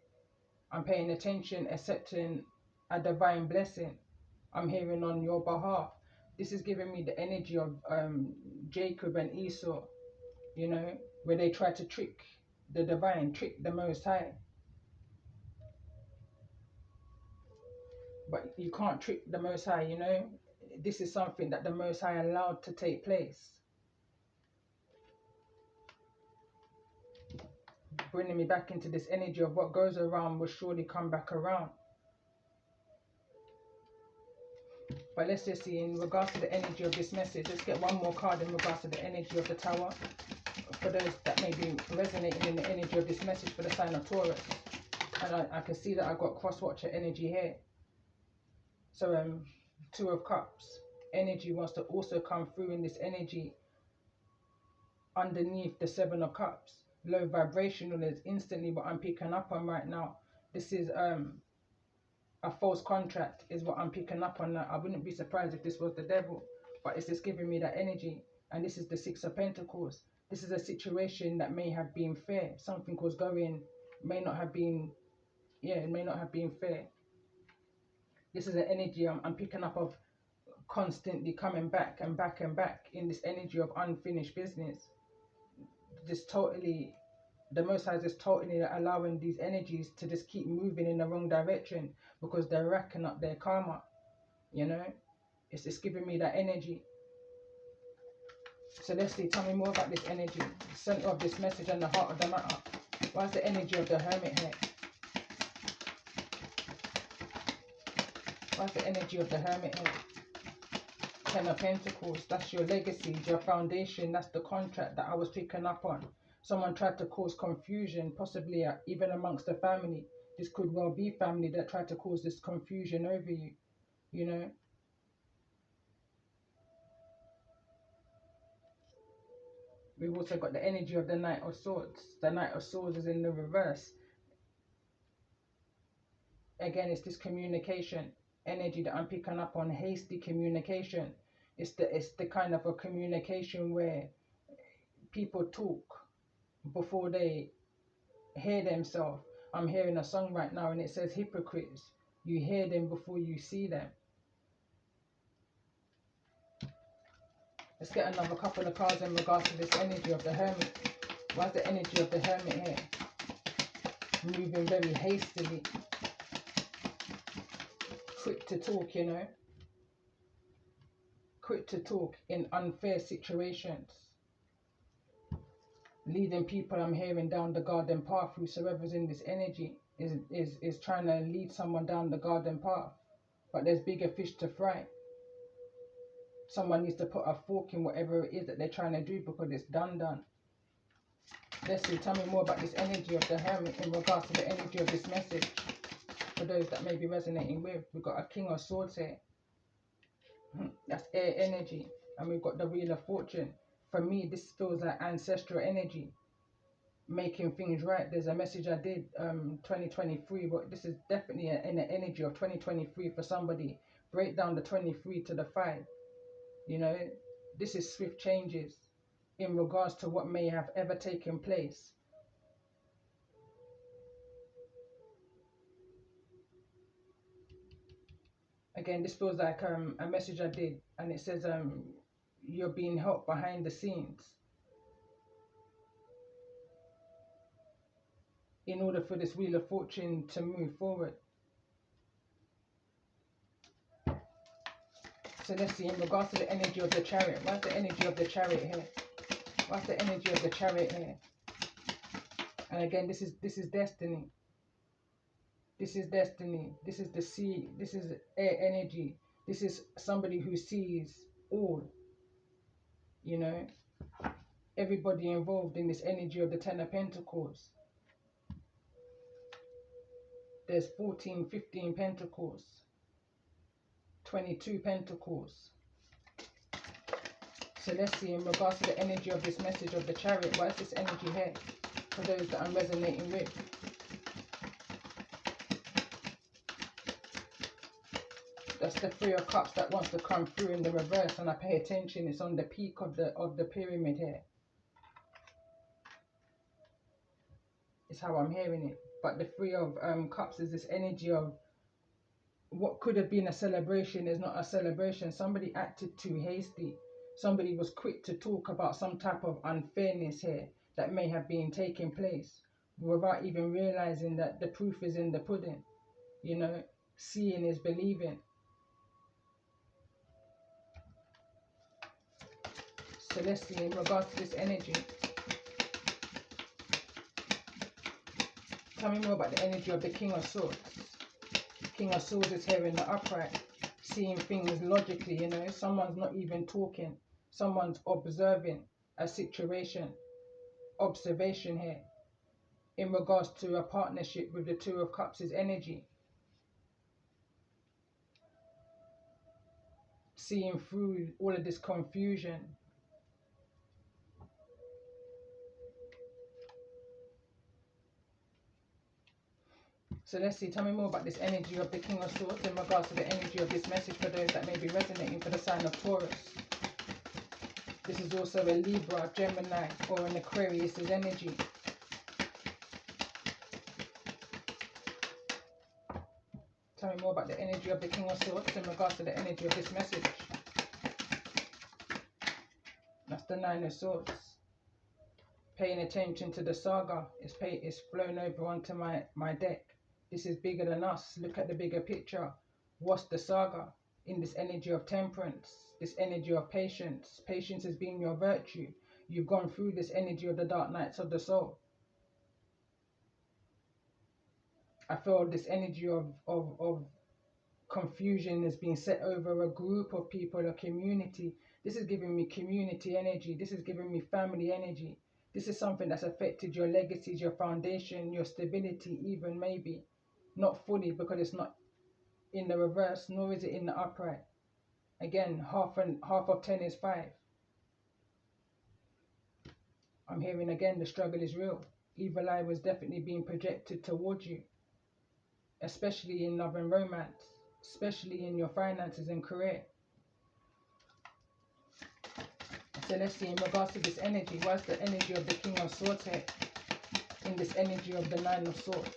I'm paying attention, accepting a divine blessing. I'm hearing on your behalf. This is giving me the energy of Jacob and Esau, you know, where they try to trick the divine, trick the Most High. But you can't trick the Most High, you know. This is something that the Most High allowed to take place, bringing me back into this energy of what goes around will surely come back around. But let's just see in regards to the energy of this message. Let's get one more card in regards to the energy of the Tower. For those that may be resonating in the energy of this message for the sign of Taurus. And I can see that I've got cross-watcher energy here. So Two of Cups energy wants to also come through in this energy underneath the Seven of Cups. Low vibrational is instantly what I'm picking up on right now. This is a false contract is what I'm picking up on. I wouldn't be surprised if this was the devil, but it's just giving me that energy. And this is the Six of Pentacles. This is a situation that may have been fair. Something was going, may not have been, yeah, it may not have been fair. This is an energy I'm picking up of constantly coming back and back and back in this energy of unfinished business. Just totally, the Most High is just totally allowing these energies to just keep moving in the wrong direction because they're racking up their karma, you know. It's just giving me that energy. So let's see, tell me more about this energy, the center of this message and the heart of the matter. Why's the energy of the Hermit here? Why's the energy of the Hermit here? Ten of Pentacles, that's your legacy, your foundation, that's the contract that I was picking up on. Someone tried to cause confusion, possibly even amongst the family. This could well be family that tried to cause this confusion over you, you know. We've also got the energy of the Knight of Swords. The Knight of Swords is in the reverse. Again, it's this communication energy that I'm picking up on, hasty communication. It's the kind of a communication where people talk before they hear themselves. I'm hearing a song right now and it says hypocrites. You hear them before you see them. Let's get another couple of cards in regards to this energy of the Hermit. Why's the energy of the Hermit here? Moving very hastily. Quick to talk, you know. Quick to talk in unfair situations. Leading people, I'm hearing, down the garden path. Whosoever's in this energy is trying to lead someone down the garden path. But there's bigger fish to fry. Someone needs to put a fork in whatever it is that they're trying to do because it's done. Let's see, tell me more about this energy of the Hermit in regards to the energy of this message. For those that may be resonating with, we've got a King of Swords here. That's air energy. And we've got the Wheel of Fortune. For me, this feels like ancestral energy. Making things right. There's a message I did 2023, but this is definitely in the energy of 2023 for somebody. Break down the 23 to the 5. You know, this is swift changes in regards to what may have ever taken place. Again, this feels like a message I did, and it says you're being helped behind the scenes in order for this Wheel of Fortune to move forward. So let's see, in regards to the energy of the Chariot, what's the energy of the Chariot here? What's the energy of the Chariot here? And again, this is destiny. This is destiny. This is the sea. This is air energy. This is somebody who sees all. You know, everybody involved in this energy of the Ten of Pentacles. There's 14, 15 Pentacles. 22 Pentacles. So let's see, in regards to the energy of this message of the Chariot, what is this energy here for those that I'm resonating with? That's the Three of Cups that wants to come through in the reverse, and I pay attention. It's on the peak of the pyramid here. It's how I'm hearing it. But the Three of Cups is this energy of what could have been a celebration is not a celebration. Somebody acted too hasty. Somebody was quick to talk about some type of unfairness here that may have been taking place without even realizing that the proof is in the pudding, you know. Seeing is believing. So let's see in regards to this energy. Tell me more about the energy of the King of Swords. King of Swords is here in the upright, seeing things logically, you know. Someone's not even talking. Someone's observing a situation. Observation here. In regards to a partnership with the Two of Cups' energy. Seeing through all of this confusion. So let's see, tell me more about this energy of the King of Swords in regards to the energy of this message for those that may be resonating for the sign of Taurus. This is also a Libra, Gemini, or an Aquarius' energy. Tell me more about the energy of the King of Swords in regards to the energy of this message. That's the Nine of Swords. Paying attention to the saga is flown over onto my deck. This is bigger than us. Look at the bigger picture. What's the saga? In this energy of temperance, this energy of patience. Patience has been your virtue. You've gone through this energy of the dark nights of the soul. I feel this energy of confusion has been set over a group of people, a community. This is giving me community energy. This is giving me family energy. This is something that's affected your legacies, your foundation, your stability, even maybe. Not fully, because it's not in the reverse, nor is it in the upright. Again, half of 10 is 5. I'm hearing again the struggle is real. Evil eye was definitely being projected towards you, especially in love and romance, especially in your finances and career. So let's see, in regards to this energy, what's the energy of the King of Swords here? In this energy of the Nine of Swords.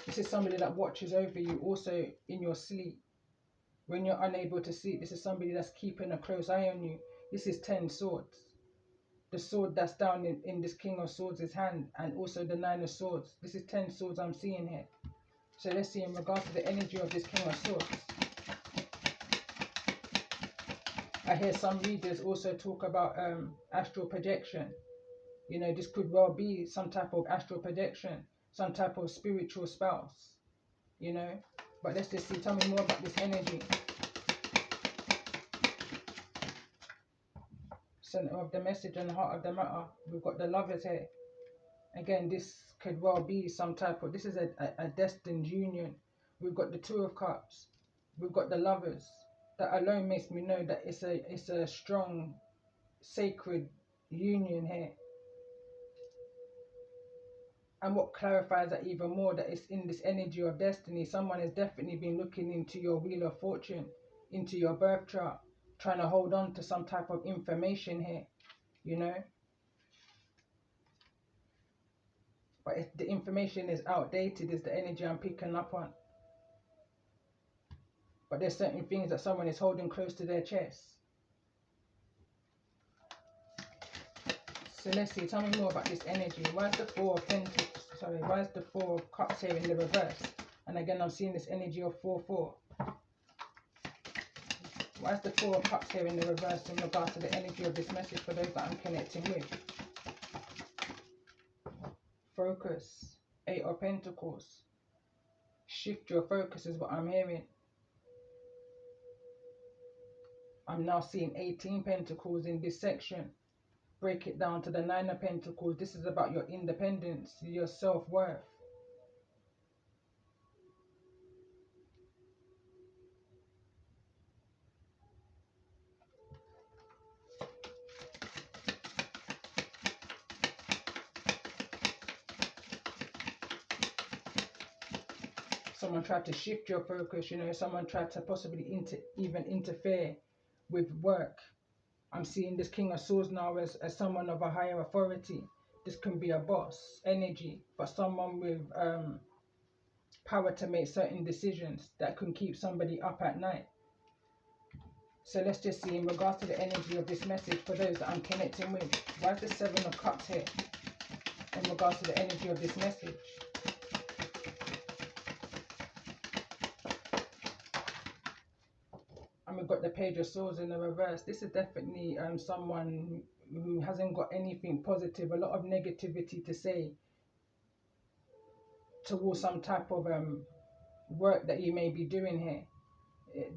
This is somebody that watches over you also in your sleep. When you're unable to sleep, this is somebody that's keeping a close eye on you. This is 10 swords. The sword that's down in this King of Swords' hand, and also the Nine of Swords. This is 10 swords I'm seeing here. So let's see in regards to the energy of this King of Swords. I hear some readers also talk about astral projection. You know, this could well be some type of astral projection, some type of spiritual spouse, you know. But let's just see, tell me more about this energy. Center of the message and the heart of the matter. We've got the Lovers here. Again, this could well be some type of, this is a destined union. We've got the Two of Cups. We've got the Lovers. That alone makes me know that it's a strong, sacred union here. And what clarifies that even more, that it's in this energy of destiny. Someone has definitely been looking into your wheel of fortune, into your birth chart, trying to hold on to some type of information here, you know. But if the information is outdated, is the energy I'm picking up on. But there's certain things that someone is holding close to their chest. So let's see, tell me more about this energy. Why is the why is the Four of Cups here in the reverse? And again, I'm seeing this energy of 4-4. Why is the Four of Cups here in the reverse in regards to the energy of this message for those that I'm connecting with? Focus. 8 of Pentacles. Shift your focus is what I'm hearing. I'm now seeing 18 Pentacles in this section. Break it down to the 9 of Pentacles. This is about your independence, your self-worth. Someone tried to shift your focus, you know, someone tried to possibly even interfere with work. I'm seeing this King of Swords now as someone of a higher authority. This can be a boss energy, but someone with power to make certain decisions that can keep somebody up at night. So let's just see in regards to the energy of this message for those that I'm connecting with. Why is the 7 of Cups here in regards to the energy of this message? And we've got the Page of Swords in the reverse. This is definitely someone who hasn't got anything positive, a lot of negativity to say towards some type of work that you may be doing here.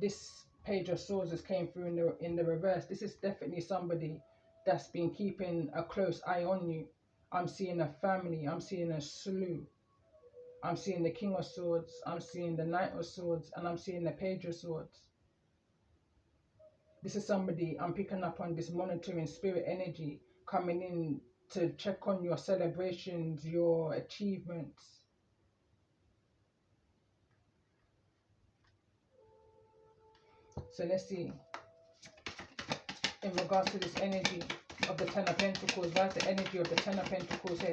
This Page of Swords has came through in the reverse. This is definitely somebody that's been keeping a close eye on you. I'm seeing a family. I'm seeing a slew. I'm seeing the King of Swords. I'm seeing the Knight of Swords, and I'm seeing the Page of Swords. This is somebody, I'm picking up on this monitoring spirit energy coming in to check on your celebrations, your achievements. So let's see, in regards to this energy of the Ten of Pentacles, why is the energy of the Ten of Pentacles here?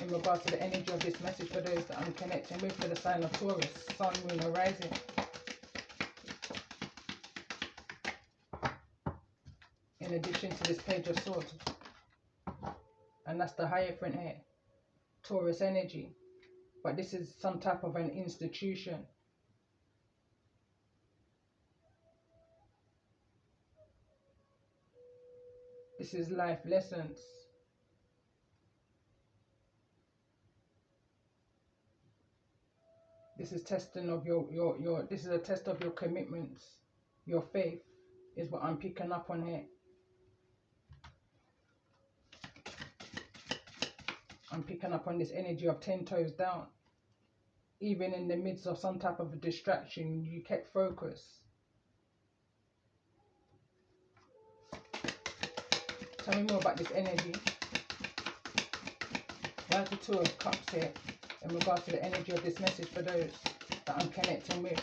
In regards to the energy of this message for those that I'm connecting with, for the sign of Taurus, Sun, Moon, or Rising. In addition to this Page of Swords, and that's the Hierophant here, Taurus energy. But this is some type of an institution. This is life lessons. This is testing of your this is a test of your commitments, your faith is what I'm picking up on here. I'm picking up on this energy of 10 toes down. Even in the midst of some type of a distraction, you kept focus. Tell me more about this energy. Why is the Two of Cups here in regards to the energy of this message for those that I'm connecting with?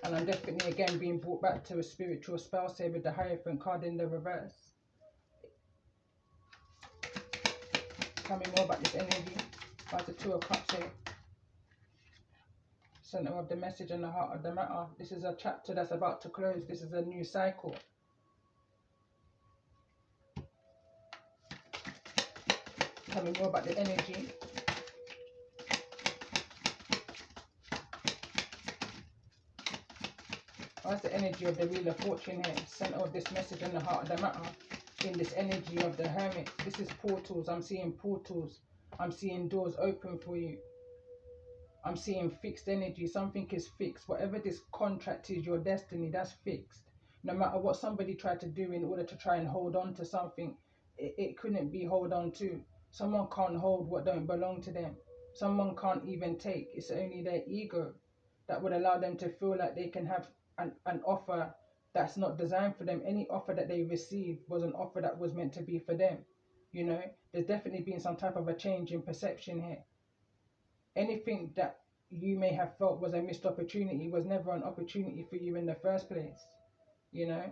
And I'm definitely again being brought back to a spiritual spouse here with the Hierophant card in the reverse. Tell me more about this energy. Why is the Two of Cups here? Center of the message and the heart of the matter. This is a chapter that's about to close. This is a new cycle. Tell me more about the energy. What's the energy of the Wheel of Fortune here? Center of this message and the heart of the matter. In this energy of the Hermit. This is portals. I'm seeing portals. I'm seeing doors open for you. I'm seeing fixed energy. Something is fixed. Whatever this contract is, your destiny, that's fixed. No matter what somebody tried to do in order to try and hold on to something, it couldn't be held on to. Someone can't hold what don't belong to them. Someone can't even take. It's only their ego that would allow them to feel like they can have an offer that's not designed for them. Any offer that they receive was an offer that was meant to be for them. You know, there's definitely been some type of a change in perception here. Anything that you may have felt was a missed opportunity was never an opportunity for you in the first place. You know,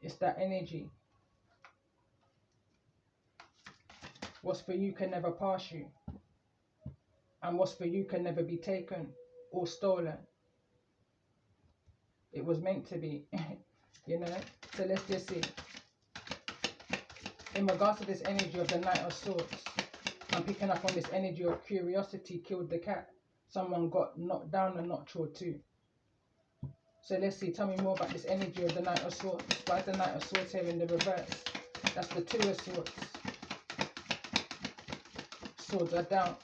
it's that energy. What's for you can never pass you. And what's for you can never be taken or stolen. It was meant to be, you know. So let's just see. In regards to this energy of the Knight of Swords, I'm picking up on this energy of curiosity killed the cat. Someone got knocked down a notch or two. So let's see. Tell me more about this energy of the Knight of Swords. Why is the Knight of Swords here in the reverse? That's the Two of Swords. Swords are down.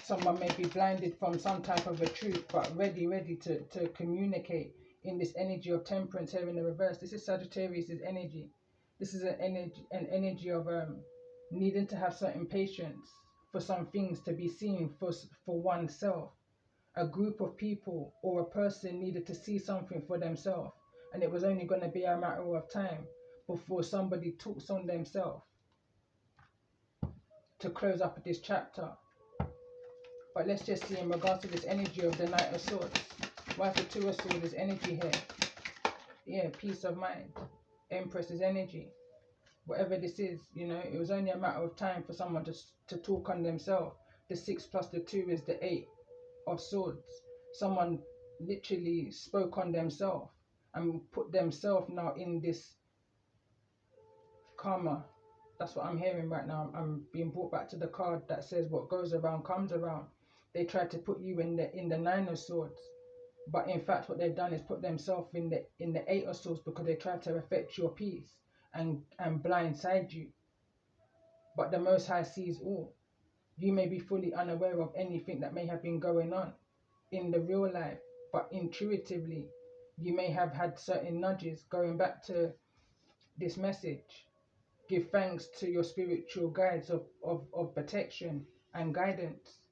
Someone may be blinded from some type of a truth, but ready to communicate in this energy of Temperance here in the reverse. This is Sagittarius' energy. This is an energy of needing to have certain patience for some things to be seen for oneself. A group of people or a person needed to see something for themselves, and it was only going to be a matter of time before somebody talks on themselves to close up this chapter. But let's just see in regards to this energy of the Knight of Swords. Why is the Two of Swords energy here? Yeah, peace of mind. Empress's energy. Whatever this is, you know, it was only a matter of time for someone to talk on themselves. The 6 plus the 2 is the 8 of Swords. Someone literally spoke on themselves and put themselves now in this karma. That's what I'm hearing right now. I'm being brought back to the card that says what goes around comes around. They tried to put you in the 9 of Swords. But in fact, what they've done is put themselves in the Eight of Swords because they try to affect your peace and blindside you. But the Most High sees all. You may be fully unaware of anything that may have been going on in the real life, but intuitively, you may have had certain nudges going back to this message. Give thanks to your spiritual guides of protection and guidance.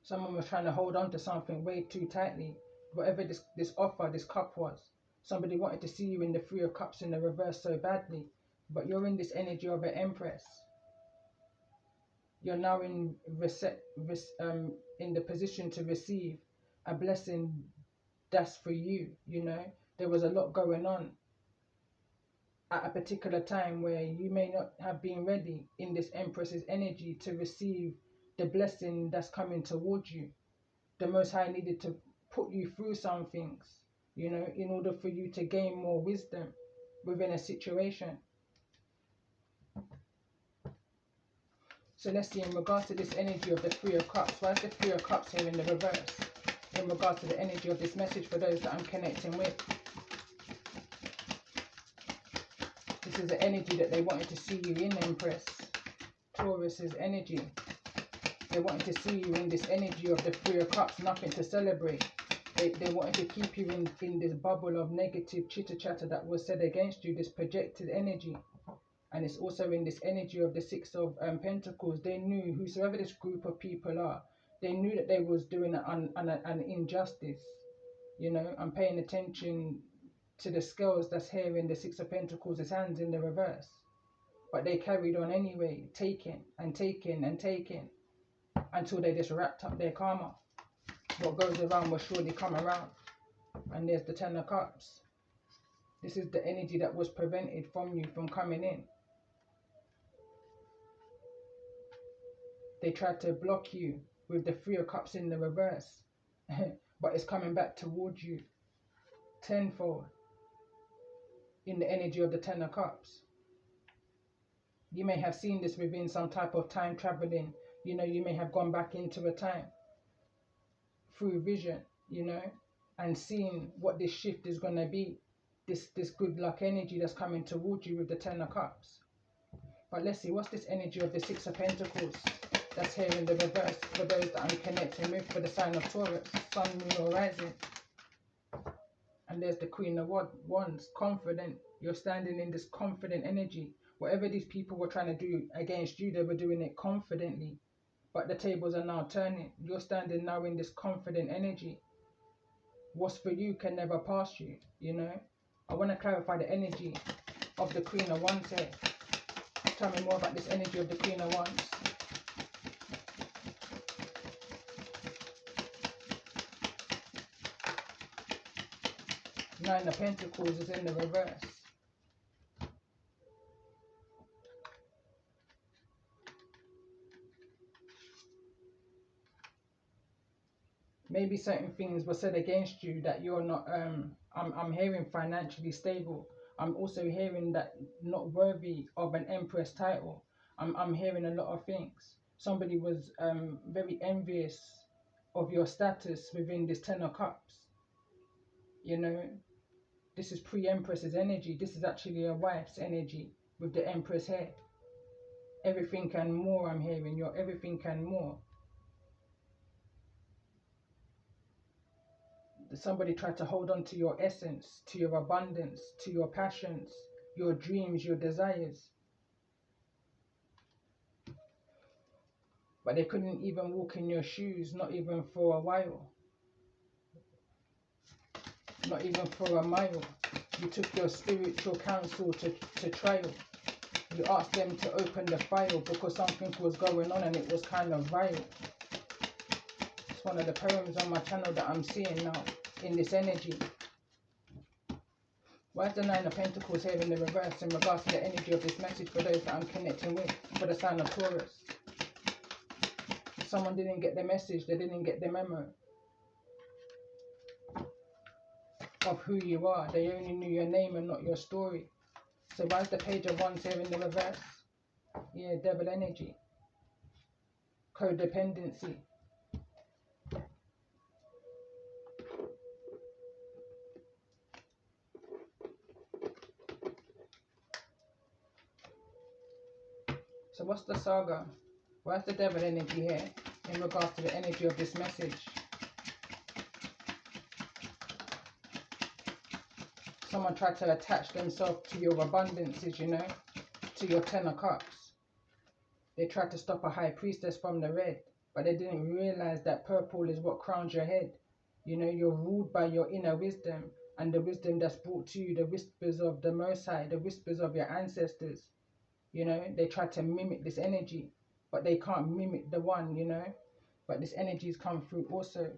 Someone was trying to hold on to something way too tightly. Whatever this offer, this cup was. Somebody wanted to see you in the Three of Cups in the reverse so badly. But you're in this energy of an Empress. You're now in the position to receive a blessing that's for you, you know. There was a lot going on at a particular time where you may not have been ready in this Empress's energy to receive the blessing that's coming towards you. The Most High needed to put you through some things, you know, in order for you to gain more wisdom within a situation. So let's see, in regards to this energy of the Three of Cups, why is the Three of Cups here in the reverse? In regards to the energy of this message for those that I'm connecting with. This is the energy that they wanted to see you in, Empress. Taurus's energy. They wanted to see you in this energy of the Three of Cups, nothing to celebrate. They wanted to keep you in this bubble of negative chitter-chatter that was said against you, this projected energy. And it's also in this energy of the Six of Pentacles. They knew, whosoever this group of people are, they knew that they was doing an injustice. You know, I'm paying attention to the scales that's here in the Six of Pentacles' hands in the reverse. But they carried on anyway, taking and taking and taking, until they just wrapped up their karma. What goes around will surely come around. And there's the Ten of Cups. This is the energy that was prevented from you from coming in. They tried to block you with the Three of Cups in the reverse. But it's coming back towards you tenfold in the energy of the Ten of Cups. You may have seen this within some type of time traveling. You know, you may have gone back into a time through vision, you know, and seen what this shift is going to be. This good luck energy that's coming towards you with the Ten of Cups. But let's see, what's this energy of the Six of Pentacles that's here in the reverse for those that I'm connecting with for the sign of Taurus, Sun, Moon, or Rising. And there's the Queen of Wands, confident. You're standing in this confident energy. Whatever these people were trying to do against you, they were doing it confidently. But the tables are now turning. You're standing now in this confident energy. What's for you can never pass you, you know. I want to clarify the energy of the Queen of Wands here. Tell me more about this energy of the Queen of Wands. Nine of Pentacles is in the reverse. Maybe certain things were said against you that you're not, I'm hearing financially stable. I'm also hearing that not worthy of an Empress title. I'm hearing a lot of things. Somebody was very envious of your status within this Ten of Cups. You know, this is pre-Empress's energy. This is actually a wife's energy with the Empress here. Everything and more, I'm hearing. You're everything and more. Somebody tried to hold on to your essence, to your abundance, to your passions, your dreams, your desires. But they couldn't even walk in your shoes, not even for a while. Not even for a mile. You took your spiritual counsel to trial. You asked them to open the file because something was going on and it was kind of vile. It's one of the poems on my channel that I'm seeing now in this energy. Why is the Nine of Pentacles here in the reverse in regards to the energy of this message for those that I'm connecting with for the sign of Taurus? Someone didn't get the message, they didn't get the memo of who you are. They only knew your name and not your story. So why is the Page of Wands here in the reverse? Yeah, devil energy. codependency. So what's the saga? Why is the devil energy here in regards to the energy of this message? Someone tried to attach themselves to your abundances, you know, to your 10 of cups. They tried to stop a high priestess from the red, but they didn't realize that purple is what crowns your head. You know, you're ruled by your inner wisdom, and the wisdom that's brought to you, the whispers of the Most High, the whispers of your ancestors. You know, they try to mimic this energy, but they can't mimic the one, you know. But this energy's come through also.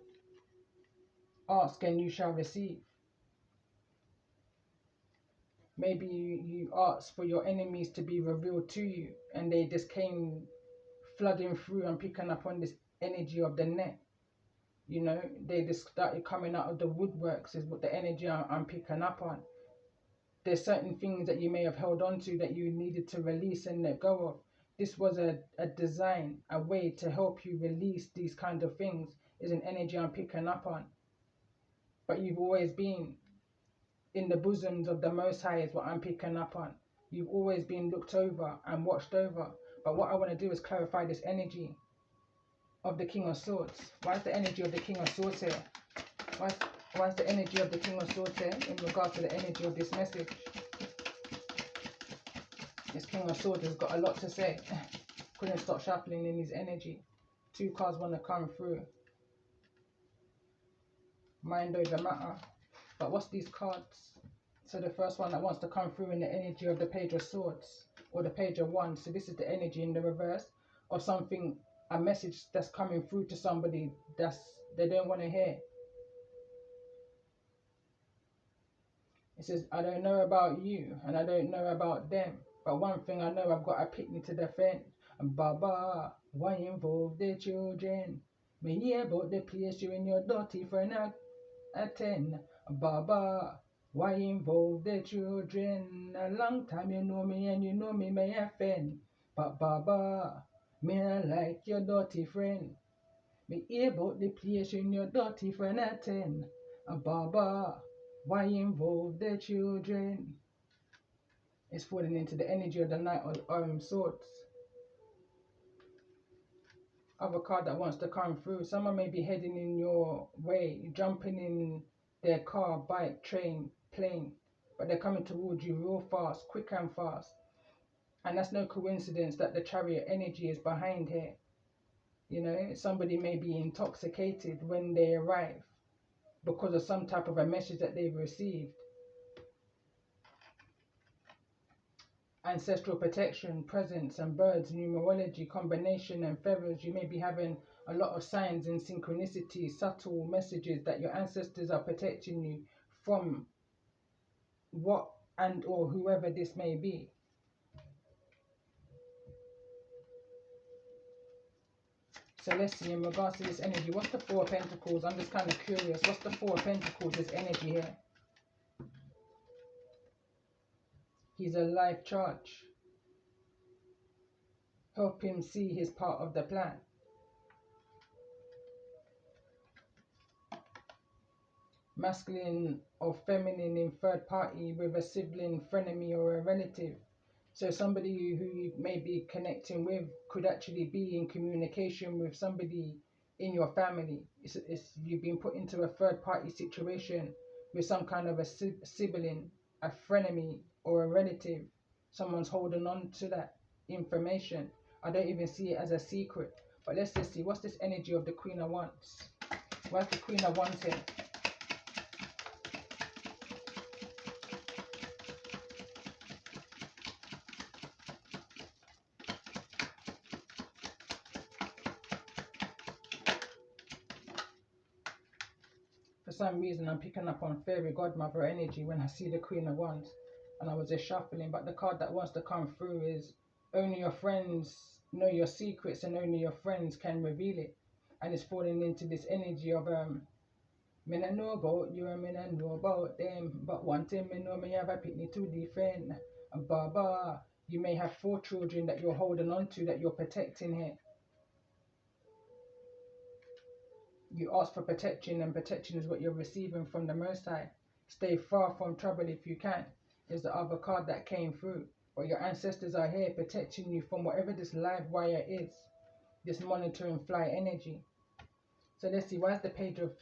Ask and you shall receive. Maybe you asked for your enemies to be revealed to you, and they just came flooding through and picking up on this energy of the net. You know, they just started coming out of the woodworks is what the energy I'm picking up on. There's certain things that you may have held on to that you needed to release and let go of. This was a design, a way to help you release these kind of things, is an energy I'm picking up on. But you've always been in the bosoms of the Most High is what I'm picking up on. You've always been looked over and watched over. But what I want to do is clarify this energy of the King of Swords. Why is the energy of the King of Swords here? Why is the energy of the King of Swords here in regard to the energy of this message? This King of Swords has got a lot to say. Couldn't stop shuffling in his energy. 2 cards want to come through. Mind over matter. But what's these cards? So the first one that wants to come through in the energy of the Page of Swords or the Page of Wands. So this is the energy in the reverse of something, a message that's coming through to somebody they don't want to hear. It says, I don't know about you and I don't know about them, but one thing I know, I've got a picnic to defend. And Baba, why involve the children? Me hear about the place you and your dirty friend attend. Baba, why involve the children? A long time you know me and you know me may offend. But Baba, me I like your dirty friend. Me hear about the place you and your dirty friend attend. Baba, why involve the children? It's falling into the energy of the Knight of Swords. Other card that wants to come through. Someone may be heading in your way, jumping in their car, bike, train, plane, but they're coming towards you real fast, quick and fast. And that's no coincidence that the Chariot energy is behind here. You know, somebody may be intoxicated when they arrive because of some type of a message that they've received. Ancestral protection, presence and birds, numerology, combination and feathers. You may be having a lot of signs and synchronicity, subtle messages that your ancestors are protecting you from what and or whoever this may be. So let's see, in regards to this energy, what's the Four of Pentacles? I'm just kind of curious. What's the Four of Pentacles, this energy here? He's a life charge. Help him see his part of the plan. Masculine or feminine in third party with a sibling, frenemy or a relative. So somebody who you may be connecting with could actually be in communication with somebody in your family. It's you've been put into a third party situation with some kind of a sibling, a frenemy or a relative. Someone's holding on to that information. I don't even see it as a secret. But let's just see, what's this energy of the Queen of Wands? Why's the Queen of Wands here? For some reason, I'm picking up on fairy godmother energy when I see the Queen of Wands, and I was just shuffling. But the card that wants to come through is only your friends know your secrets, and only your friends can reveal it. And it's falling into this energy of me not know about you, and me not know about them. But one thing me know, me have a picnic to defend. And Baba, you may have 4 children that you're holding on to, that you're protecting here. You ask for protection, and protection is what you're receiving from the Most High. Stay far from trouble if you can, is the other card that came through. But your ancestors are here protecting you from whatever this live wire is, this monitoring fly energy. So let's see, why is the Page of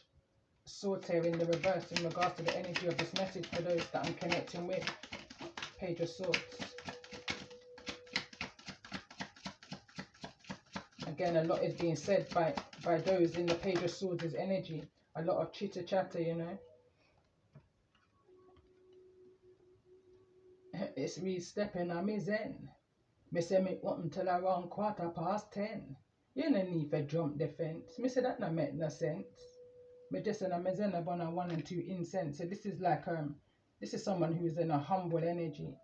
Swords here in the reverse in regards to the energy of this message for those that I'm connecting with? Page of Swords. Again, a lot is being said by those in the Page of Swords' energy. A lot of chitter chatter, you know. It's me stepping on me zen. Me say me up until around 10:15. You no need for jump the fence. Me say that no make no sense. Me just in a me zen upon a 1 and 2 incense. So this is like this is someone who's in a humble energy,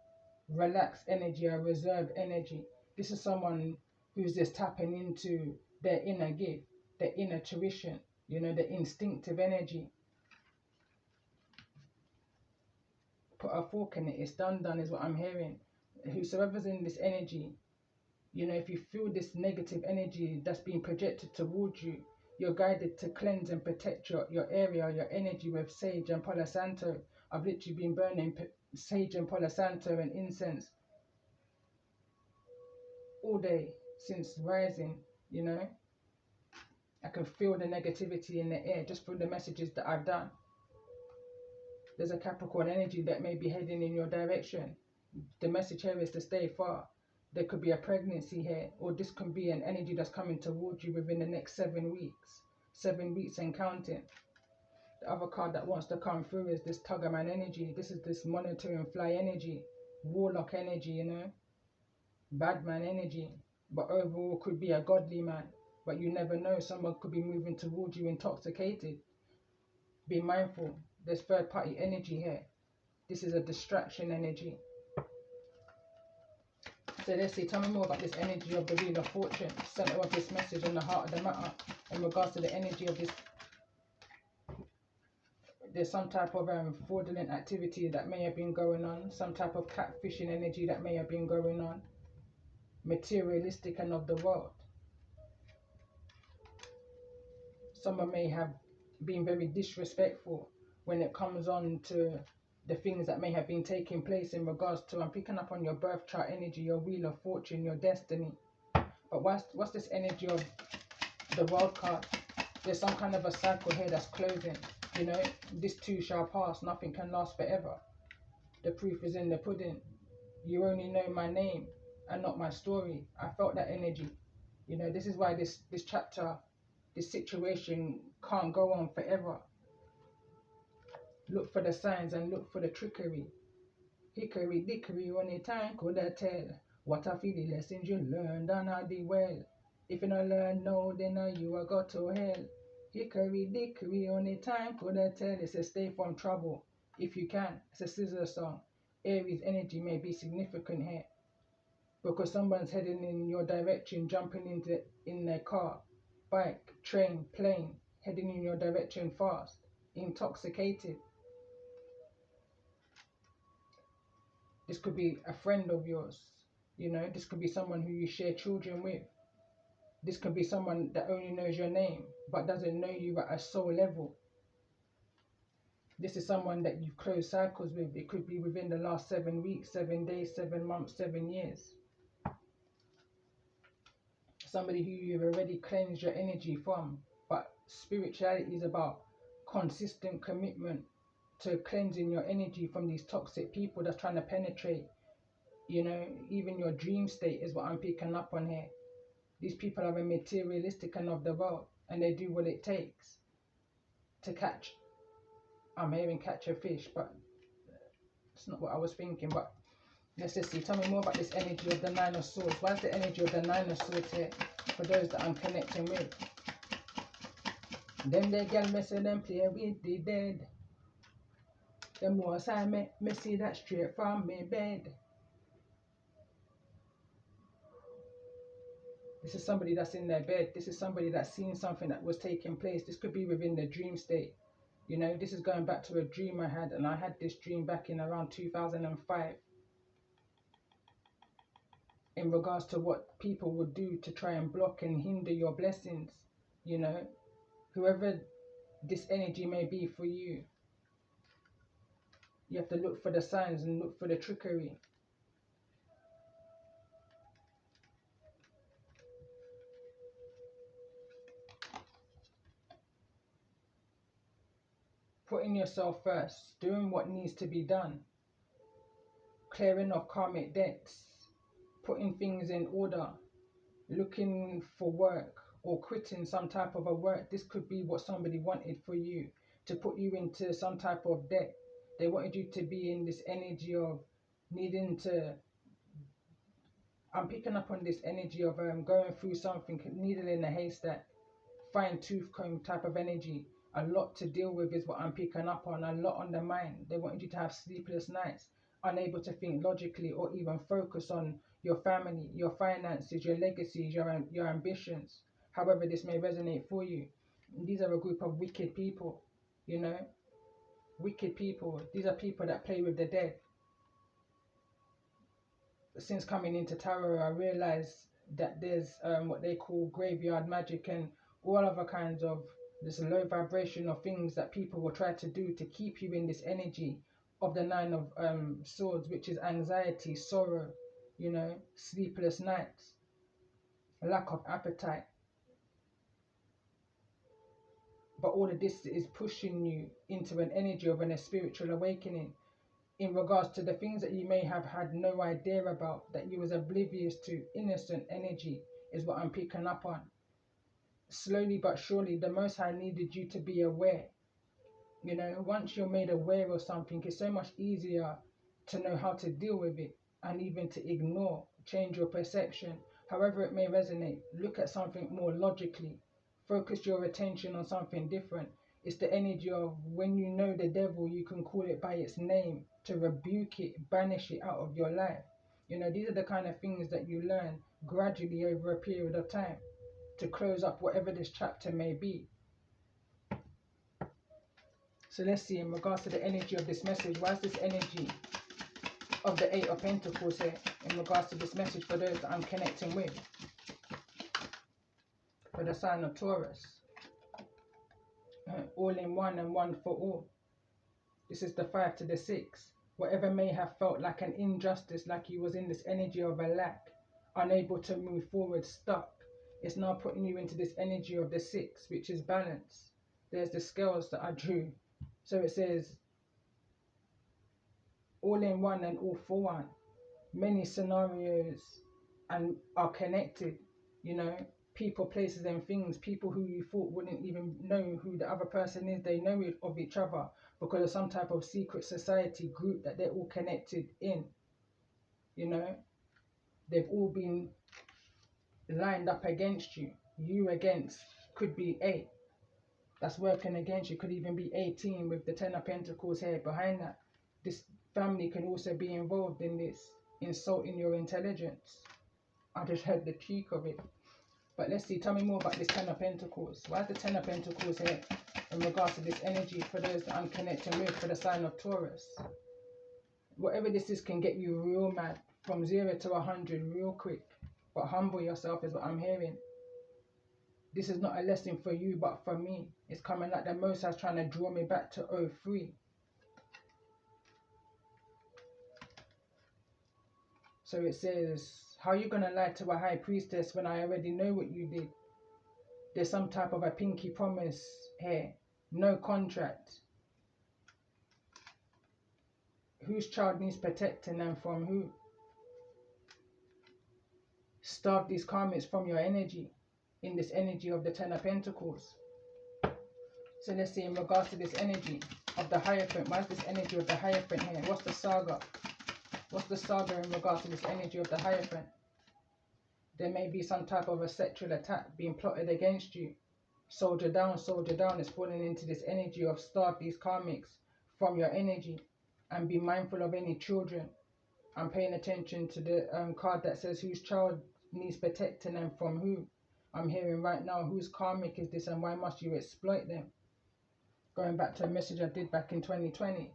relaxed energy, a reserved energy. This is someone who's just tapping into their inner gift, their inner tuition, you know, the instinctive energy. Put a fork in it, it's done is what I'm hearing. Whosoever's in this energy, you know, if you feel this negative energy that's being projected towards you, you're guided to cleanse and protect your area, your energy with sage and Palo Santo. I've literally been burning sage and Palo Santo and incense all day since rising, you know. I can feel the negativity in the air just from the messages that I've done. There's a Capricorn energy that may be heading in your direction. The message here is to stay far. There could be a pregnancy here, or this can be an energy that's coming towards you within the next 7 weeks. 7 weeks and counting. The other card that wants to come through is this Tuggerman energy. This is this monitoring fly energy, warlock energy, you know, bad man energy. But overall could be a godly man. But you never know, someone could be moving towards you intoxicated. Be mindful, there's third party energy here. This is a distraction energy. So let's see, tell me more about this energy of the Wheel of Fortune, center of this message and the heart of the matter in regards to the energy of this. There's some type of fraudulent activity that may have been going on, some type of catfishing energy that may have been going on, materialistic and of the world. Someone may have been very disrespectful when it comes on to the things that may have been taking place in regards to, I'm picking up on your birth chart energy, your Wheel of Fortune, your destiny. But what's this energy of the World card? There's some kind of a cycle here that's closing. You know, this too shall pass. Nothing can last forever. The proof is in the pudding. You only know my name and not my story. I felt that energy. You know, this is why this chapter, this situation can't go on forever. Look for the signs and look for the trickery. Hickory dickory, only time could I tell what I feel the lessons you learned and I did well. If you don't learn no, then you are go to hell. Hickory dickory, only time could I tell. It says stay from trouble if you can. It's a scissor song. Aries energy may be significant here because someone's heading in your direction, jumping in their car, bike, train, plane, heading in your direction fast, intoxicated. This could be a friend of yours, you know, this could be someone who you share children with. This could be someone that only knows your name but doesn't know you at a soul level. This is someone that you've closed cycles with. It could be within the last 7 weeks, 7 days, 7 months, 7 years. Somebody who you've already cleansed your energy from. But spirituality is about consistent commitment to cleansing your energy from these toxic people that's trying to penetrate. You know, even your dream state is what I'm picking up on here. These people are materialistic and of the world, and they do what it takes to catch. I'm hearing catch a fish, but it's not what I was thinking. But let's just see. Tell me more about this energy of the Nine of Swords. Why is the energy of the Nine of Swords here for those that I'm connecting with? Them they girl me say them play with the dead. The more I me see that straight from me bed. This is somebody that's in their bed. This is somebody that's seen something that was taking place. This could be within the dream state. You know, this is going back to a dream I had, and I had this dream back in around 2005 in regards to what people would do to try and block and hinder your blessings, you know. Whoever this energy may be for you, you have to look for the signs and look for the trickery. Putting yourself first, doing what needs to be done, clearing off karmic debts, putting things in order, looking for work or quitting some type of a work. This could be what somebody wanted for you, to put you into some type of debt. They wanted you to be in this energy of needing to, I'm picking up on this energy of going through something, needle in a haystack, fine tooth comb type of energy. A lot to deal with is what I'm picking up on, a lot on the mind. They wanted you to have sleepless nights, unable to think logically or even focus on your family, your finances, your legacies, your ambitions, however this may resonate for you. These are a group of wicked people, you know, wicked people. These are people that play with the dead. Since coming into tarot, I realized that there's what they call graveyard magic and all other kinds of this low vibration of things that people will try to do to keep you in this energy of the Nine of Swords, which is anxiety, sorrow, you know, sleepless nights, lack of appetite. But all of this is pushing you into an energy of a spiritual awakening in regards to the things that you may have had no idea about, that you was oblivious to. Innocent energy is what I'm picking up on. Slowly but surely, the Most High needed you to be aware. You know, once you're made aware of something, it's so much easier to know how to deal with it and even to ignore, change your perception, however it may resonate. Look at something more logically. Focus your attention on something different. It's the energy of when you know the devil, you can call it by its name, to rebuke it, banish it out of your life. You know, these are the kind of things that you learn gradually over a period of time to close up whatever this chapter may be. So let's see, in regards to the energy of this message, why is this energy of the Eight of Pentacles here in regards to this message for those that I'm connecting with? For the sign of Taurus. All in one and one for all. This is the 5 to the 6. Whatever may have felt like an injustice, like you was in this energy of a lack, unable to move forward, stuck, it's now putting you into this energy of the 6, which is balance. There's the scales that I drew. So it says all in one and all for one. Many scenarios and are connected, you know, people, places and things. People who you thought wouldn't even know who the other person is, they know it of each other because of some type of secret society group that they're all connected in. You know, they've all been lined up against you. You against, could be 8 that's working against you, could even be 18 with the 10 of Pentacles here behind that. This family can also be involved in this, insulting your intelligence. I just heard the cheek of it. But let's see, tell me more about this 10 of Pentacles. Why is the 10 of Pentacles here in regards to this energy for those that I'm connecting with for the sign of Taurus? Whatever this is can get you real mad, from 0 to 100 real quick. But humble yourself is what I'm hearing. This is not a lesson for you, but for me. It's coming like the Most High's trying to draw me back to 03. So it says, how are you going to lie to a high priestess when I already know what you did? There's some type of a pinky promise here. No contract. Whose child needs protecting and from who? Starve these karmics from your energy. In this energy of the 10 of Pentacles. So let's see, in regards to this energy of the Hierophant. Why is this energy of the Hierophant here? What's the saga? What's the saga in regards to this energy of the Hierophant? There may be some type of a sexual attack being plotted against you. Soldier down is falling into this energy of starve these karmics from your energy. And be mindful of any children. I'm paying attention to the card that says whose child needs protecting and from who. I'm hearing right now, whose karmic is this and why must you exploit them? Going back to a message I did back in 2020.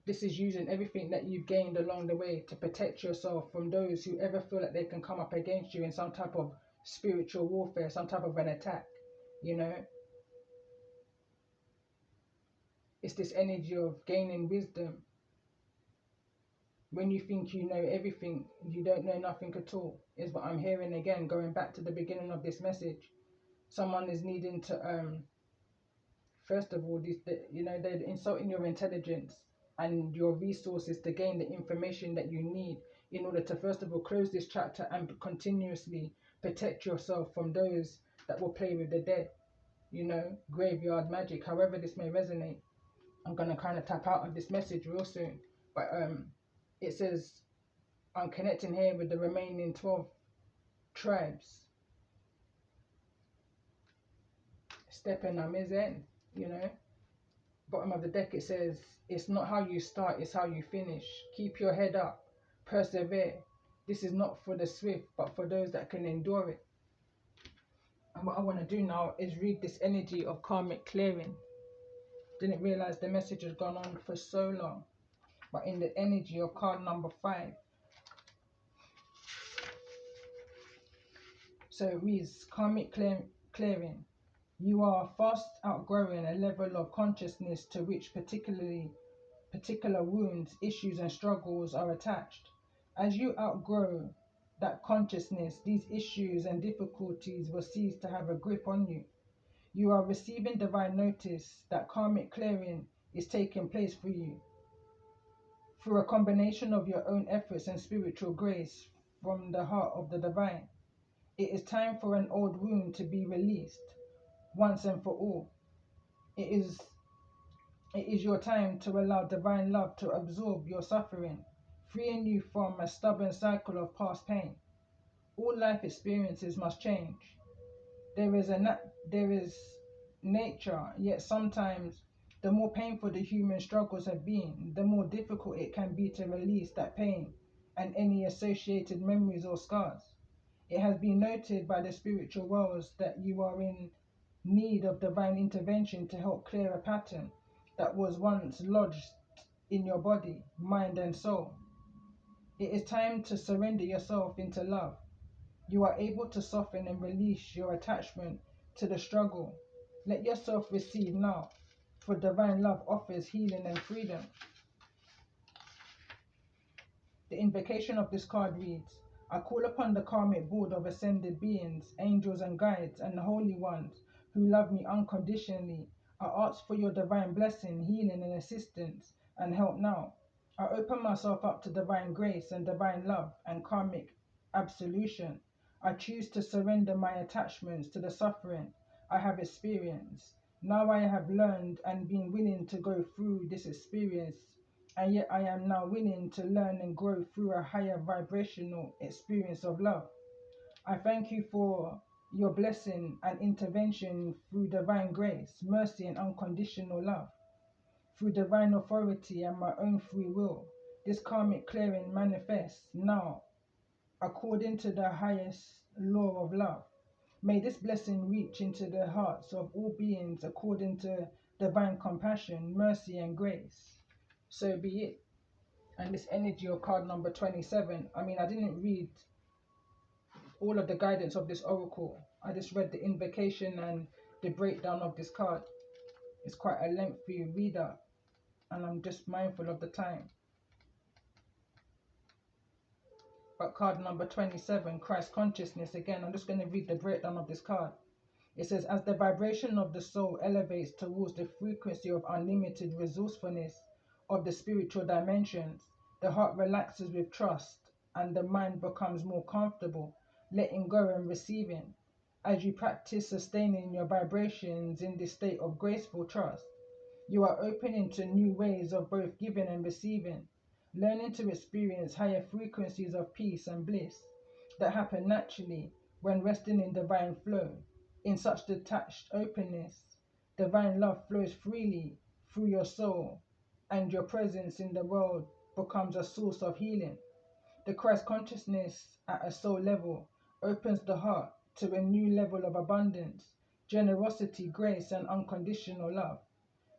This is using everything that you've gained along the way to protect yourself from those who ever feel like they can come up against you in some type of spiritual warfare, some type of an attack, you know. It's this energy of gaining wisdom. When you think you know everything, you don't know nothing at all, is what I'm hearing again, going back to the beginning of this message. Someone is needing to, first of all, they're insulting your intelligence and your resources to gain the information that you need in order to, first of all, close this chapter and continuously protect yourself from those that will play with the dead, graveyard magic, however this may resonate. I'm going to kind of tap out of this message real soon. But it says, I'm connecting here with the remaining 12 tribes. Stepping on his end, Bottom of the deck, it says, it's not how you start, it's how you finish. Keep your head up. Persevere. This is not for the swift, but for those that can endure it. And what I want to do now is read this energy of karmic clearing. Didn't realize the message has gone on for so long. But in the energy of card number 5. So it reads, karmic clearing. You are fast outgrowing a level of consciousness to which particular wounds, issues and struggles are attached. As you outgrow that consciousness, these issues and difficulties will cease to have a grip on you. You are receiving divine notice that karmic clearing is taking place for you. Through a combination of your own efforts and spiritual grace from the heart of the divine, it is time for an old wound to be released once and for all. It is your time to allow divine love to absorb your suffering, freeing you from a stubborn cycle of past pain. All life experiences must change. There is nature, yet sometimes the more painful the human struggles have been, the more difficult it can be to release that pain and any associated memories or scars. It has been noted by the spiritual worlds that you are in need of divine intervention to help clear a pattern that was once lodged in your body, mind and soul. It is time to surrender yourself into love. You are able to soften and release your attachment to the struggle. Let yourself receive now, for divine love offers healing and freedom. The invocation of this card reads, I call upon the karmic board of ascended beings, angels and guides, and the holy ones who love me unconditionally. I ask for your divine blessing, healing and assistance and help now. I open myself up to divine grace and divine love and karmic absolution. I choose to surrender my attachments to the suffering I have experienced. Now I have learned and been willing to go through this experience, and yet I am now willing to learn and grow through a higher vibrational experience of love. I thank you for your blessing and intervention through divine grace, mercy and unconditional love. Through divine authority and my own free will, this karmic clearing manifests now according to the highest law of love. May this blessing reach into the hearts of all beings according to divine compassion, mercy and grace. So be it. And this energy of card number 27, I didn't read all of the guidance of this oracle. I just read the invocation and the breakdown of this card. It's quite a lengthy reader, and I'm just mindful of the time. But card number 27, Christ consciousness, again, I'm just going to read the breakdown of this card. It says, as the vibration of the soul elevates towards the frequency of unlimited resourcefulness of the spiritual dimensions, the heart relaxes with trust and the mind becomes more comfortable, letting go and receiving. As you practice sustaining your vibrations in this state of graceful trust, you are opening to new ways of both giving and receiving, learning to experience higher frequencies of peace and bliss that happen naturally when resting in divine flow. In such detached openness, divine love flows freely through your soul, and your presence in the world becomes a source of healing. The Christ consciousness at a soul level opens the heart to a new level of abundance, generosity, grace, and unconditional love.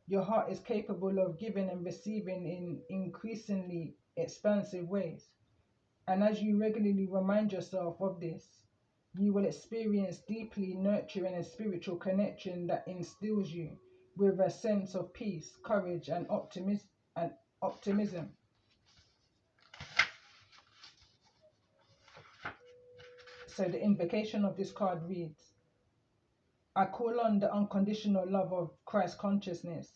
Your heart is capable of giving and receiving in increasingly expansive ways. And as you regularly remind yourself of this, You will experience deeply nurturing and spiritual connection that instills you with a sense of peace, courage, and optimism. So the invocation of this card reads, I call on the unconditional love of Christ consciousness,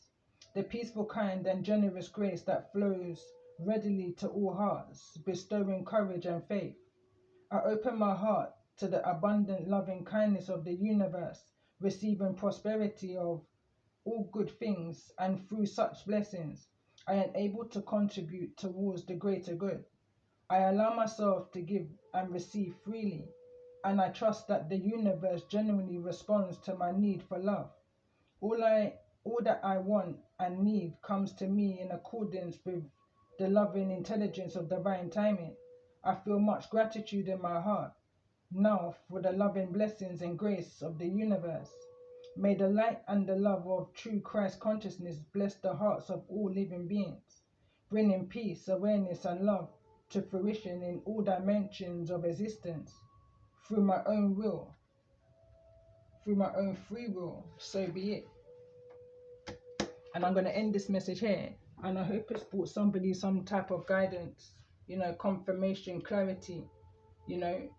the peaceful, kind, and generous grace that flows readily to all hearts, bestowing courage and faith. I open my heart to the abundant loving kindness of the universe, receiving prosperity of all good things, and through such blessings, I am able to contribute towards the greater good. I allow myself to give and receive freely, and I trust that the universe genuinely responds to my need for love. All that I want and need comes to me in accordance with the loving intelligence of divine timing. I feel much gratitude in my heart now for the loving blessings and grace of the universe. May the light and the love of true Christ consciousness bless the hearts of all living beings, bringing peace, awareness, and love to fruition in all dimensions of existence through my own will, through my own free will. So be it. And I'm going to end this message here. And I hope it's brought somebody some type of guidance, confirmation, clarity, you know,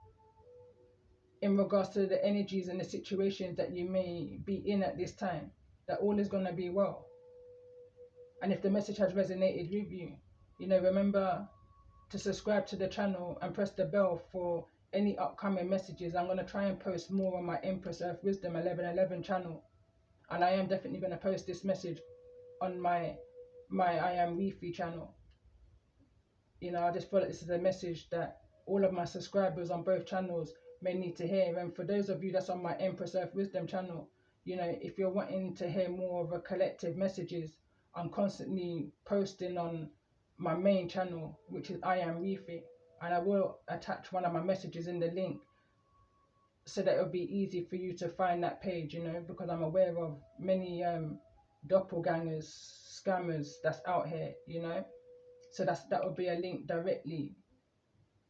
in regards to the energies and the situations that you may be in at this time, that all is going to be well. And if the message has resonated with you, remember to subscribe to the channel and press the bell for any upcoming messages. I'm going to try and post more on my Empress Earth Wisdom 1111 channel. And I am definitely going to post this message on my I Am Reefy channel. I just feel like this is a message that all of my subscribers on both channels may need to hear. And for those of you that's on my Empress Earth Wisdom channel, if you're wanting to hear more of a collective messages, I'm constantly posting on my main channel, which is I Am Reefy, and I will attach one of my messages in the link so that it'll be easy for you to find that page, because I'm aware of many doppelgangers, scammers that's out here, so that would be a link directly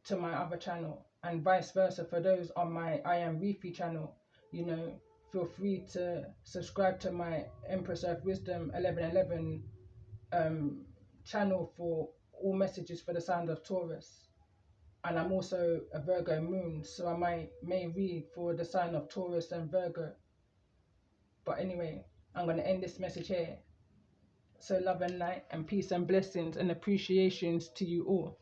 to my other channel, and vice versa for those on my I Am Reefy channel. Feel free to subscribe to my Empress Earth Wisdom 1111 channel for all messages for the sign of Taurus. And I'm also a Virgo moon, so I may read for the sign of Taurus and Virgo. But anyway, I'm going to end this message here. So love and light and peace and blessings and appreciations to you all.